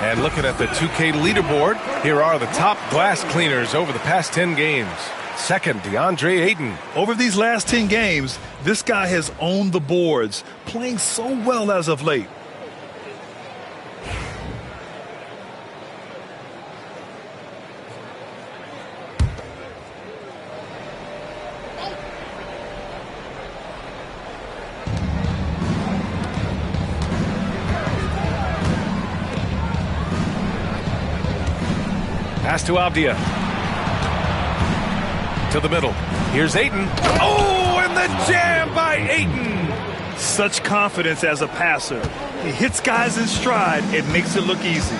And looking at the 2K leaderboard, here are the top glass cleaners over the past 10 games. Second, DeAndre Ayton. Over these last 10 games, this guy has owned the boards, playing so well as of late. Pass to Avdia. To the middle. Here's Ayton. Oh, and the jam by Ayton. Such confidence as a passer. He hits guys in stride and makes it look easy.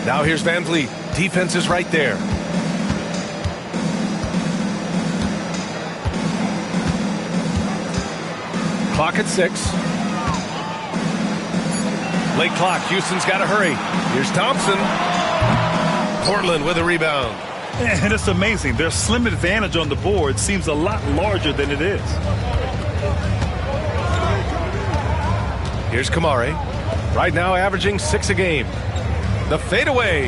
Now here's Van Vliet. Defense is right there. Clock at 6. Late clock. Houston's got to hurry. Here's Thompson. Portland with a rebound. And it's amazing. Their slim advantage on the board seems a lot larger than it is. Here's Kamari. Right now averaging 6 a game. The fadeaway.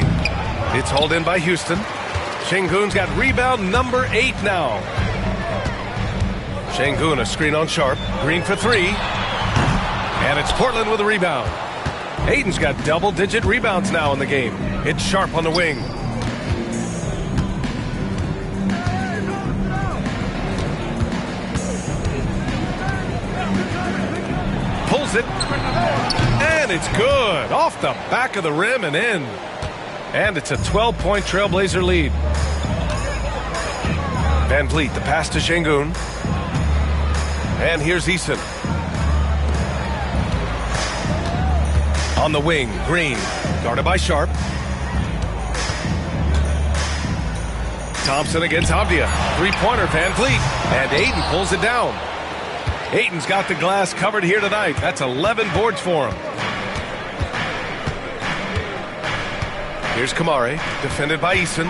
It's hauled in by Houston. Şengün's got rebound number 8 now. Şengün a screen on Sharp. Green for 3. And it's Portland with a rebound. Ayton's got double-digit rebounds now in the game. It's Sharp on the wing. Pulls it. And it's good. Off the back of the rim and in. And it's a 12-point Trailblazer lead. Van Vliet, the pass to Şengün. And here's Eason. On the wing, Green, guarded by Sharp. Thompson against Avdia. Three-pointer, Van Vliet. And Ayton pulls it down. Ayton's got the glass covered here tonight. That's 11 boards for him. Here's Kamari, defended by Eason.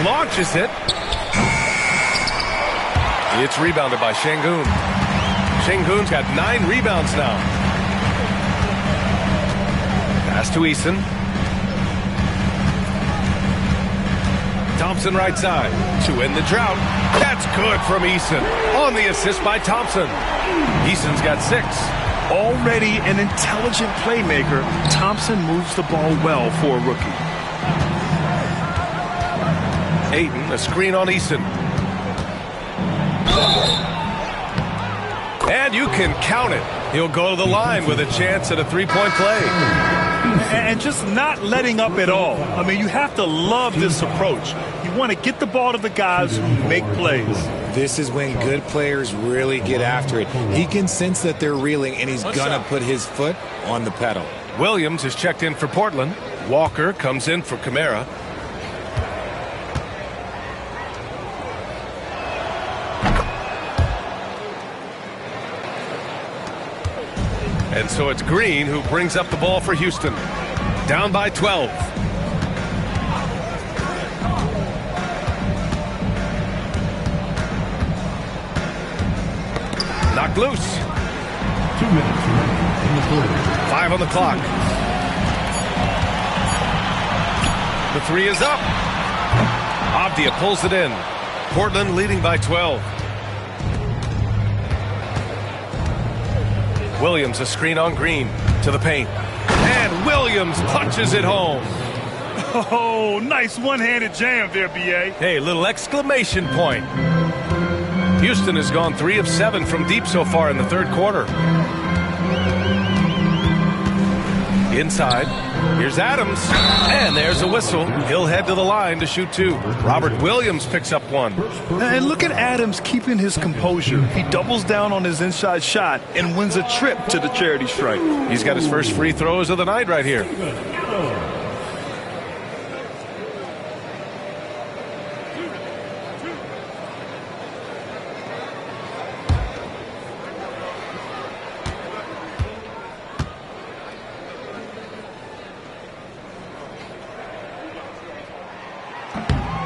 Launches it. It's rebounded by Şengün. Şengün's got 9 rebounds now. Pass to Eason. Thompson right side to end the drought. That's good from Eason. On the assist by Thompson. Eason's got 6. Already an intelligent playmaker, Thompson moves the ball well for a rookie. Ayton, a screen on Eason. And you can count it. He'll go to the line with a chance at a three-point play. And just not letting up at all. I mean, you have to love this approach. You want to get the ball to the guys who make plays. This is when good players really get after it. He can sense that they're reeling, and he's going to put his foot on the pedal. Williams is checked in for Portland. Walker comes in for Kamara. And so it's Green who brings up the ball for Houston. Down by 12. Knocked loose. 2 minutes remaining in the third. 5 on the clock. The 3 is up. Avdia pulls it in. Portland leading by 12. Williams a screen on Green to the paint. And Williams punches it home. Oh, nice one-handed jam there, B.A. Hey, little exclamation point. Houston has gone 3 of 7 from deep so far in the third quarter. Inside, here's Adams, and there's a whistle. He'll head to the line to shoot 2. Robert Williams picks up 1. And look at Adams keeping his composure. He doubles down on his inside shot and wins a trip to the charity stripe. He's got his first free throws of the night right here.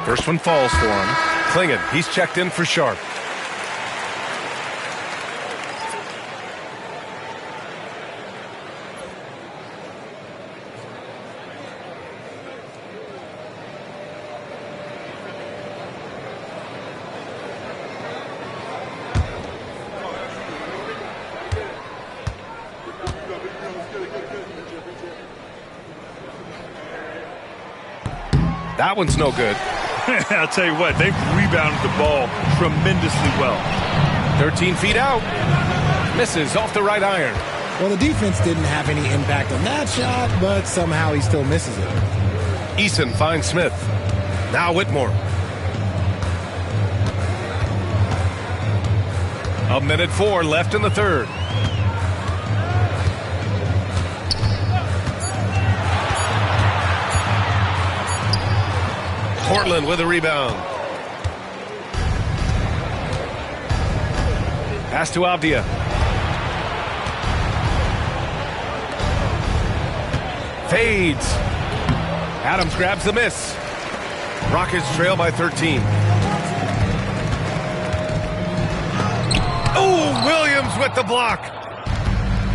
First one falls for him. Klingon, he's checked in for Sharp. That one's no good. I'll tell you what, they've rebounded the ball tremendously well. 13 feet out. Misses off the right iron. Well, the defense didn't have any impact on that shot, but somehow he still misses it. Eason finds Smith. Now Whitmore. A minute 4 left in the third. Portland with a rebound. Pass to Avdia. Fades. Adams grabs the miss. Rockets trail by 13. Oh, Williams with the block.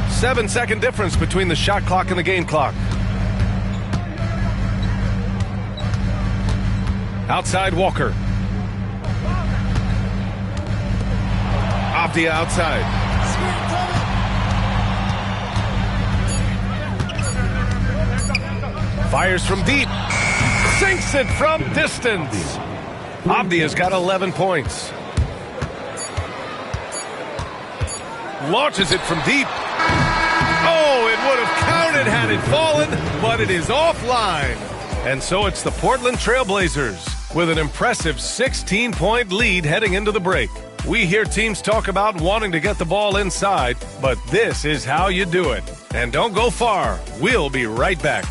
7-second difference between the shot clock and the game clock. Outside Walker. Avdia outside. Fires from deep. Sinks it from distance. Avdia's got 11 points. Launches it from deep. Oh, it would have counted had it fallen, but it is offline. And so it's the Portland Trailblazers with an impressive 16-point lead heading into the break. We hear teams talk about wanting to get the ball inside, but this is how you do it. And don't go far. We'll be right back.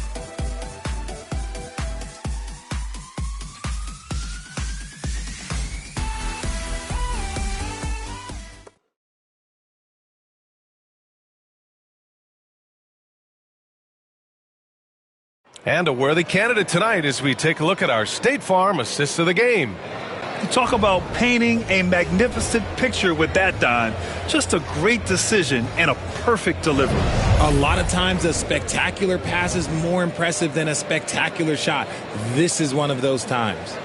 And a worthy candidate tonight as we take a look at our State Farm assist of the game. Talk about painting a magnificent picture with that, Don. Just a great decision and a perfect delivery. A lot of times a spectacular pass is more impressive than a spectacular shot. This is one of those times.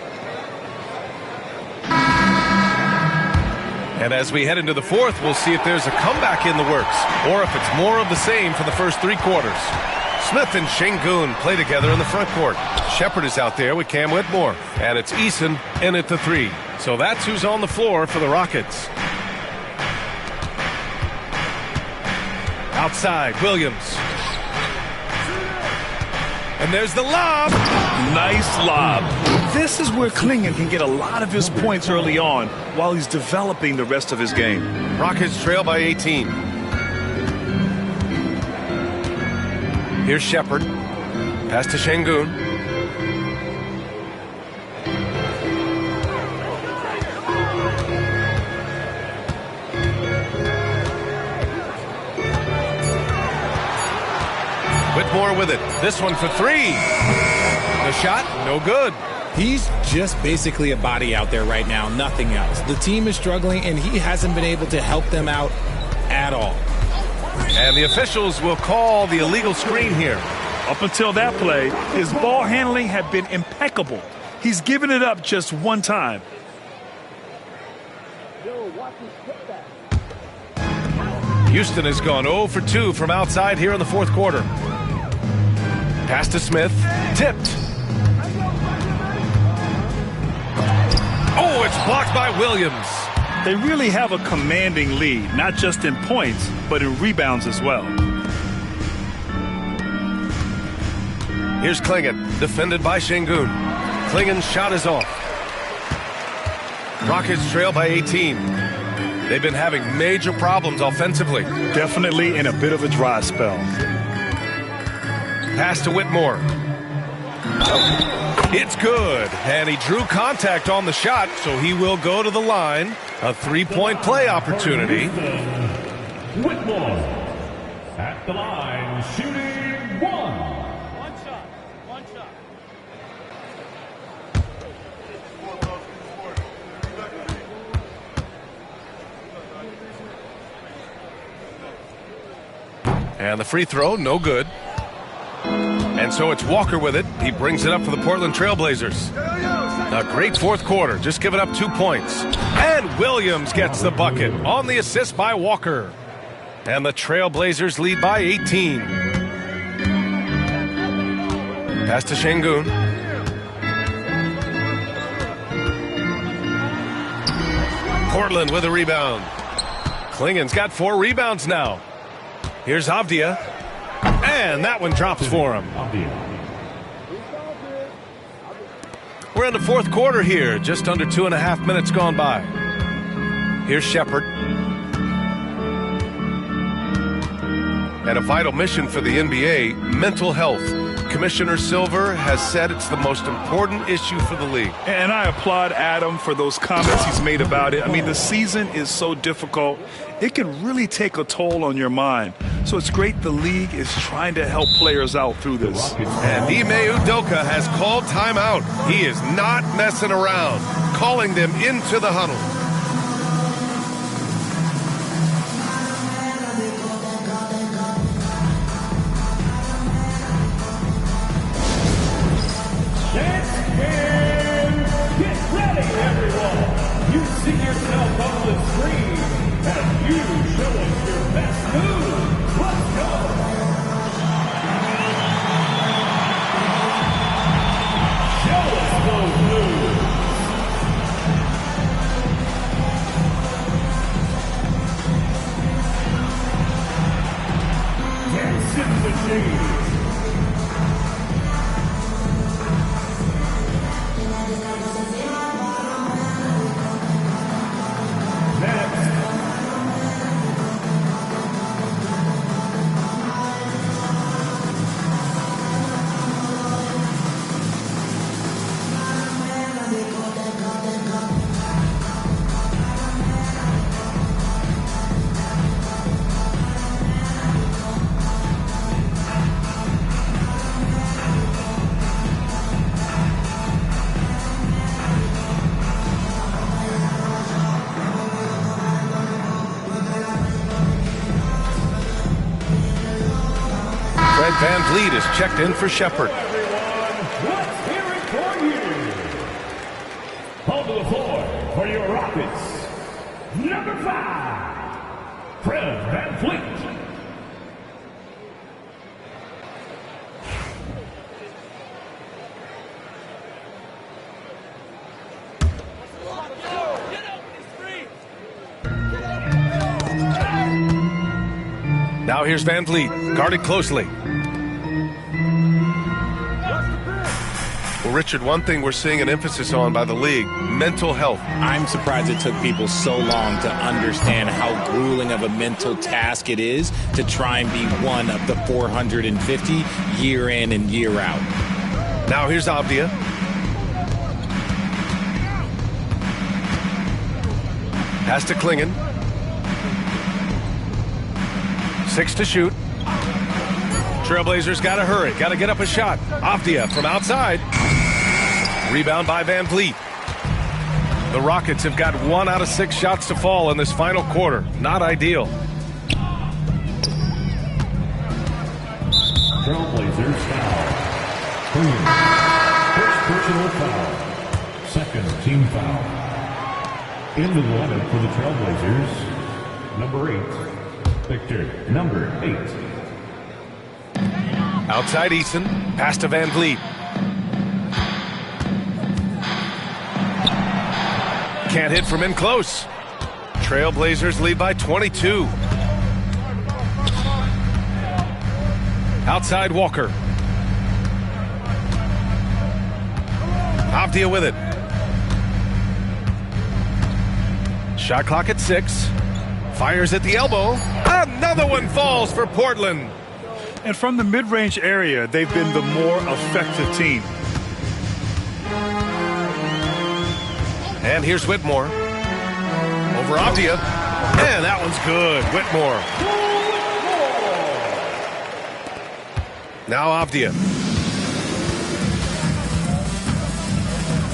And as we head into the fourth, we'll see if there's a comeback in the works or if it's more of the same for the first three quarters. Smith and Şengün play together in the front court. Shepard is out there with Cam Whitmore. And it's Eason in at the three. So that's who's on the floor for the Rockets. Outside, Williams. And there's the lob. Nice lob. This is where Klingon can get a lot of his points early on while he's developing the rest of his game. Rockets trail by 18. Here's Shepard. Pass to Şengün. Whitmore with it. This one for three. The shot, no good. He's just basically a body out there right now, nothing else. The team is struggling, and he hasn't been able to help them out at all. And the officials will call the illegal screen here. Up until that play, his ball handling had been impeccable. He's given it up just one time. Houston has gone 0 for 2 from outside here in the fourth quarter. Pass to Smith. Tipped. Oh, it's blocked by Williams. They really have a commanding lead, not just in points, but in rebounds as well. Here's Klingon, defended by Şengün. Klingon's shot is off. Rockets trail by 18. They've been having major problems offensively. Definitely in a bit of a dry spell. Pass to Whitmore. It's good, and he drew contact on the shot, so he will go to the line. A three-point play opportunity. Whitmore at the line, shooting one. One shot. And the free throw, no good. And so it's Walker with it. He brings it up for the Portland Trailblazers. A great fourth quarter, just giving up 2 points. And Williams gets the bucket on the assist by Walker. And the Trailblazers lead by 18. Pass to Şengün. Portland with a rebound. Klingon's got 4 rebounds now. Here's Avdia. And that one drops for him. We're in the fourth quarter here. Just under 2.5 minutes gone by. Here's Shepard. And a vital mission for the NBA, mental health. Commissioner Silver has said it's the most important issue for the league. And I applaud Adam for those comments he's made about it. I mean, the season is so difficult. It can really take a toll on your mind. So it's great the league is trying to help players out through this. And Ime Udoka has called timeout. He is not messing around, calling them into the huddle. Get ready, everyone! You see yourself on the screen, and you show us your best move. Let's go! Show us those moves. Dance in the shade. Van Vliet is checked in for Shepard. Let's hear it for you. On the floor for your Rockets, number 5, Fred Van Vliet. Now here's Van Vliet, guarded closely. Well, Richard, one thing we're seeing an emphasis on by the league, mental health. I'm surprised it took people so long to understand how grueling of a mental task it is to try and be one of the 450 year in and year out. Now here's Avdia. Pass to Klingon. 6 to shoot. Trailblazers got to hurry, got to get up a shot. Avdia from outside. Rebound by Van Vliet. The Rockets have got 1 out of 6 shots to fall in this final quarter. Not ideal. Trailblazers foul. First personal foul. Second team foul. Into the lineup for the Trailblazers, number 8, Victor, number 8. Outside Eason, pass to Van Vliet. Can't hit from in close. Trailblazers lead by 22. Outside Walker. Avdia with it. Shot clock at 6. Fires at the elbow. Another one falls for Portland. And from the mid-range area, they've been the more effective team. And here's Whitmore. Over Avdia. And that one's good. Whitmore. Now Avdia.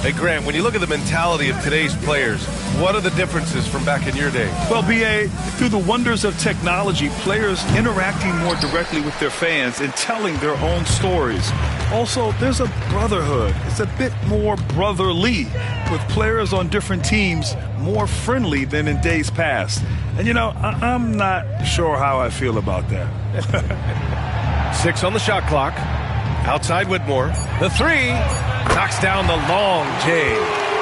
Hey, Grant, when you look at the mentality of today's players, what are the differences from back in your day? Well, B.A., through the wonders of technology, players interacting more directly with their fans and telling their own stories. Also, there's a brotherhood. It's a bit more brotherly, with players on different teams more friendly than in days past. And, you know, I'm not sure how I feel about that. 6 on the shot clock. Outside Whitmore. The 3 knocks down the long J.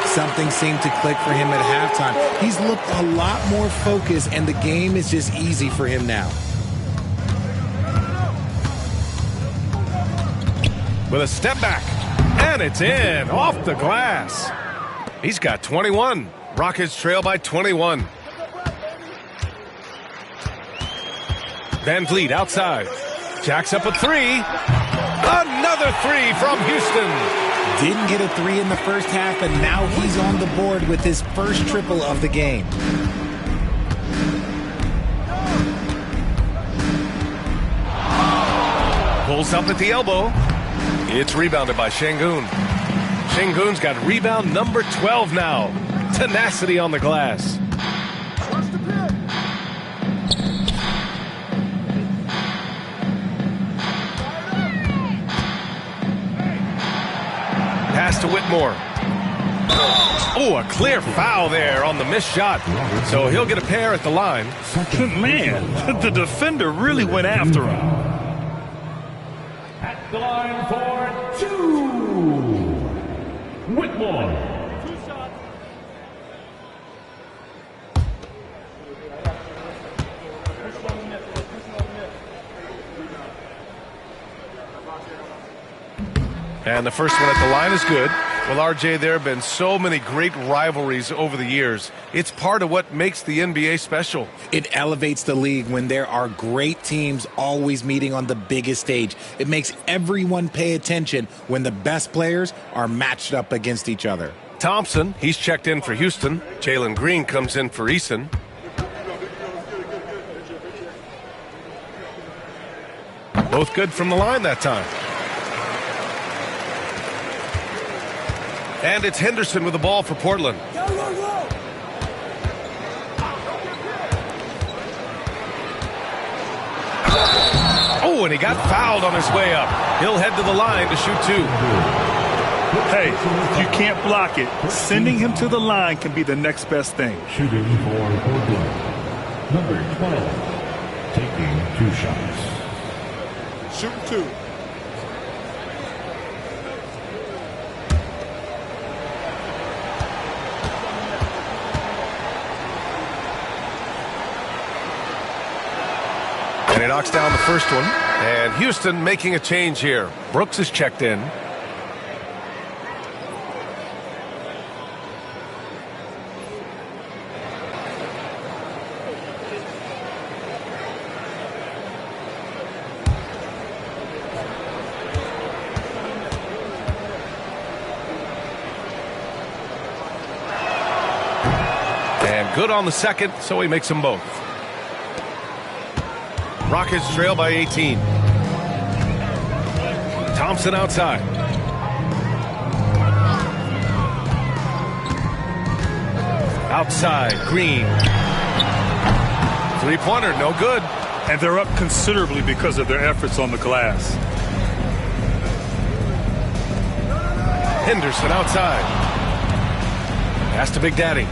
Something seemed to click for him at halftime. He's looked a lot more focused, and the game is just easy for him now. With a step back, and it's in, off the glass. He's got 21. Rockets trail by 21. Van Vliet outside. Jacks up a 3. Another three from Houston. Didn't get a three in the first half, and now he's on the board with his first triple of the game. Pulls up at the elbow. It's rebounded by Şengün. Şengün's got rebound number 12 now. Tenacity on the glass. Pass to Whitmore. Oh, a clear foul there on the missed shot. So he'll get a pair at the line. Man, the defender really went after him. At the line for two, Whitmore. And the first one at the line is good. Well, RJ, there have been so many great rivalries over the years. It's part of what makes the NBA special. It elevates the league when there are great teams always meeting on the biggest stage. It makes everyone pay attention when the best players are matched up against each other. Thompson, he's checked in for Houston. Jalen Green comes in for Eason. Both good from the line that time. And it's Henderson with the ball for Portland. Oh, and he got fouled on his way up. He'll head to the line to shoot two. Hey, if you can't block it, sending him to the line can be the next best thing. Shooting for Portland. Number 12, taking two shots. Shooting two. And he knocks down the first one. And Houston making a change here. Brooks is checked in. And good on the second, so he makes them both. Rockets trail by 18. Thompson outside. Outside, Green. Three-pointer, no good. And they're up considerably because of their efforts on the glass. Henderson outside. Pass to Big Daddy.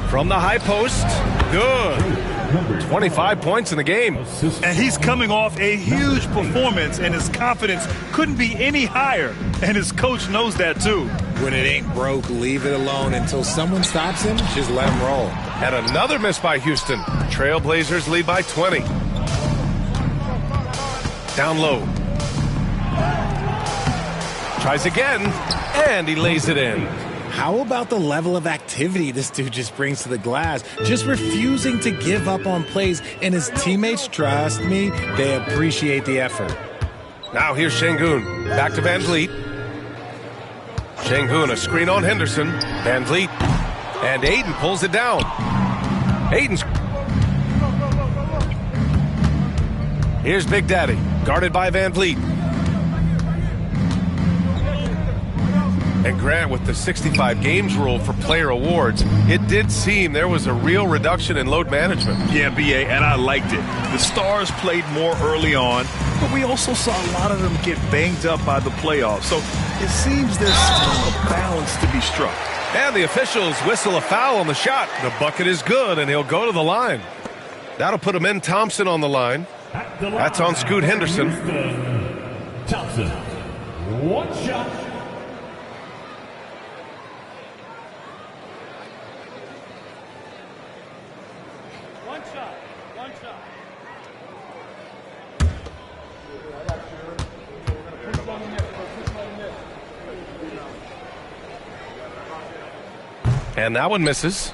From the high post, good. 25 points in the game. And he's coming off a huge performance, and his confidence couldn't be any higher. And his coach knows that, too. When it ain't broke, leave it alone until someone stops him. Just let him roll. And another miss by Houston. Trailblazers lead by 20. Down low. Tries again, and he lays it in. How about the level of activity this dude just brings to the glass? Just refusing to give up on plays, and his teammates, trust me, they appreciate the effort. Now here's Şengün. Back to Van Vliet. Şengün, a screen on Henderson. Van Vliet. And Aiden pulls it down. Aiden's... Here's Big Daddy, guarded by Van Vliet. And Grant, with the 65 games rule for player awards, it did seem there was a real reduction in load management. Yeah, BA, and I liked it. The stars played more early on, but we also saw a lot of them get banged up by the playoffs. So it seems there's still a balance to be struck. And the officials whistle a foul on the shot. The bucket is good, and he'll go to the line. That'll put him in. Thompson on the line. That's on Scoot Henderson. Thompson, one shot. And that one misses.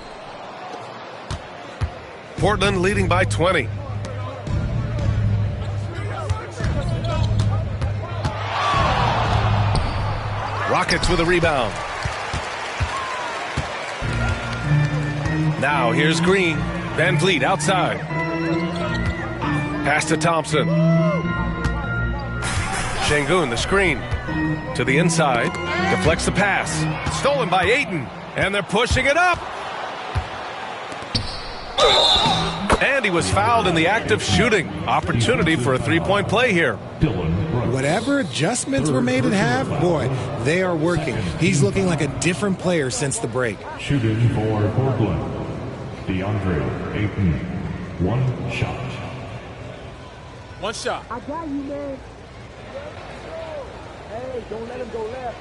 Portland leading by 20. Rockets with a rebound. Now here's Green. Van Vliet outside. Pass to Thompson. Şengün, the screen. To the inside. Deflects the pass. Stolen by Ayton. And they're pushing it up. And he was fouled in the act of shooting. Opportunity for a three-point play here. Whatever adjustments were made at half, boy, they are working. He's looking like a different player since the break. Shooting for Portland, DeAndre Ayton. One shot. One shot. I got you, man. Hey, don't let him go left.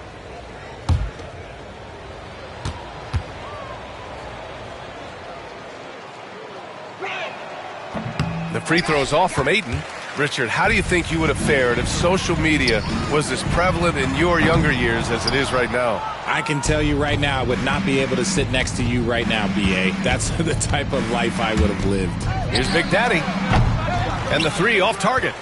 The free throw's off from Ayton. Richard, how do you think you would have fared if social media was as prevalent in your younger years as it is right now? I can tell you right now, I would not be able to sit next to you right now, B.A. That's the type of life I would have lived. Here's Big Daddy. And the three off target.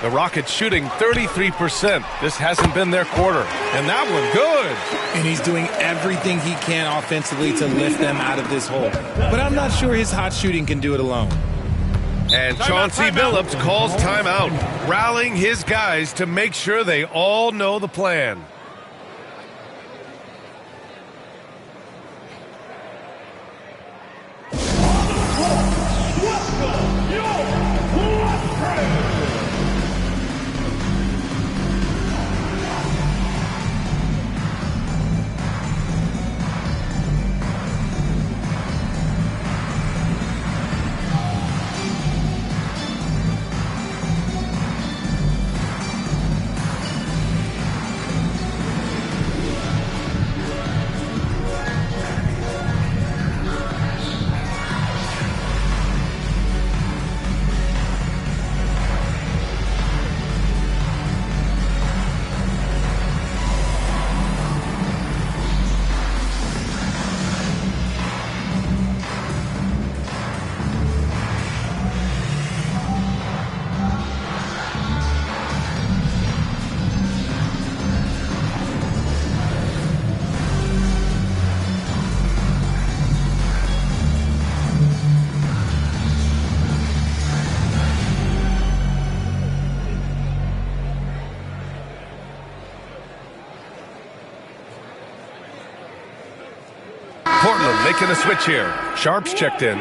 The Rockets shooting 33%. This hasn't been their quarter. And that one good. And he's doing everything he can offensively to lift them out of this hole. But I'm not sure his hot shooting can do it alone. And Chauncey Billups calls timeout, rallying his guys to make sure they all know the plan. Portland making a switch here. Sharp's checked in.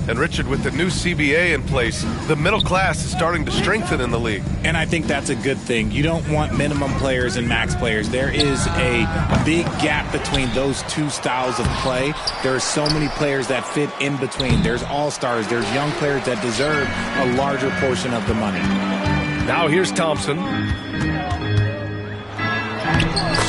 And Richard, with the new CBA in place, the middle class is starting to strengthen in the league. And I think that's a good thing. You don't want minimum players and max players. There is a big gap between those two styles of play. There are so many players that fit in between. There's all-stars. There's young players that deserve a larger portion of the money. Now here's Thompson.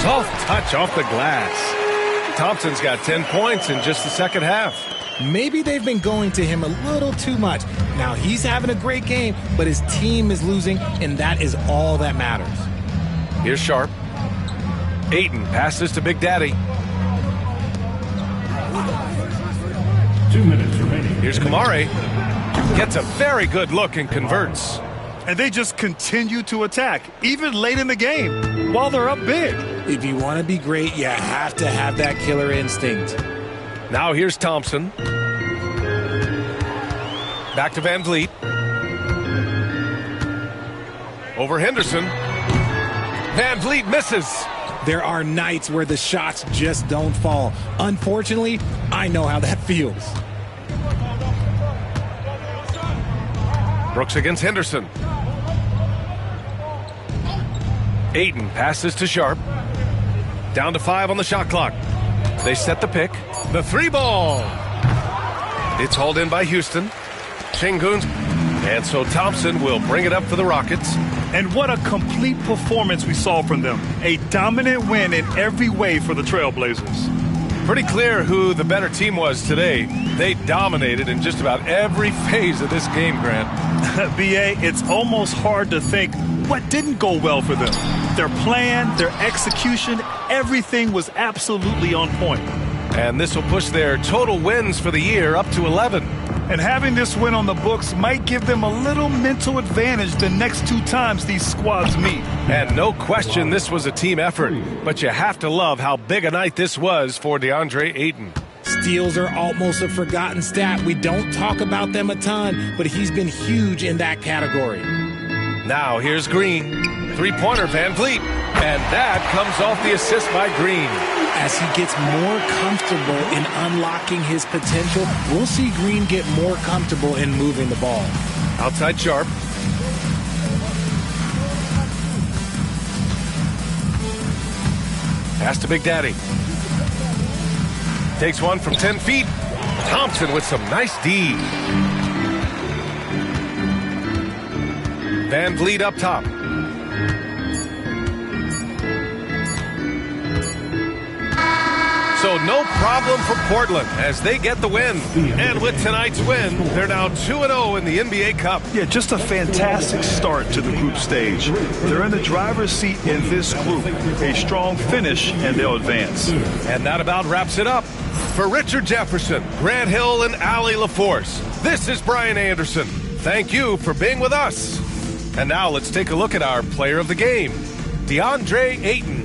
Soft touch off the glass. Thompson's got 10 points in just the second half. Maybe they've been going to him a little too much. Now he's having a great game, but his team is losing, and that is all that matters. Here's Sharp. Ayton passes to Big Daddy. 2 minutes remaining. Here's Kamare. Gets a very good look and converts. And they just continue to attack, even late in the game, while they're up big. If you want to be great, you have to have that killer instinct. Now here's Thompson. Back to Van Vliet. Over Henderson. Van Vliet misses. There are nights where the shots just don't fall. Unfortunately, I know how that feels. Brooks against Henderson. Ayton passes to Sharp. Down to 5 on the shot clock. They set the pick. The three ball. It's hauled in by Houston. Şengün. And so Thompson will bring it up for the Rockets. And what a complete performance we saw from them. A dominant win in every way for the Trailblazers. Pretty clear who the better team was today. They dominated in just about every phase of this game, Grant. BA, it's almost hard to think what didn't go well for them. Their plan, their execution, everything was absolutely on point. And this will push their total wins for the year up to 11. And having this win on the books might give them a little mental advantage the next 2 times these squads meet. And no question this was a team effort, but you have to love how big a night this was for DeAndre Ayton. Steals are almost a forgotten stat. We don't talk about them a ton, but he's been huge in that category. Now here's Green. Three-pointer, Van Vliet. And that comes off the assist by Green. As he gets more comfortable in unlocking his potential, we'll see Green get more comfortable in moving the ball. Outside Sharp. Pass to Big Daddy. Takes one from 10 feet. Thompson with some nice D. Van Vliet up top. So no problem for Portland as they get the win. And with tonight's win, they're now 2-0 in the NBA Cup. Yeah, just a fantastic start to the group stage. They're in the driver's seat in this group. A strong finish, and they'll advance. And that about wraps it up. For Richard Jefferson, Grant Hill, and Allie LaForce, this is Brian Anderson. Thank you for being with us. And now let's take a look at our player of the game, DeAndre Ayton.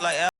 Like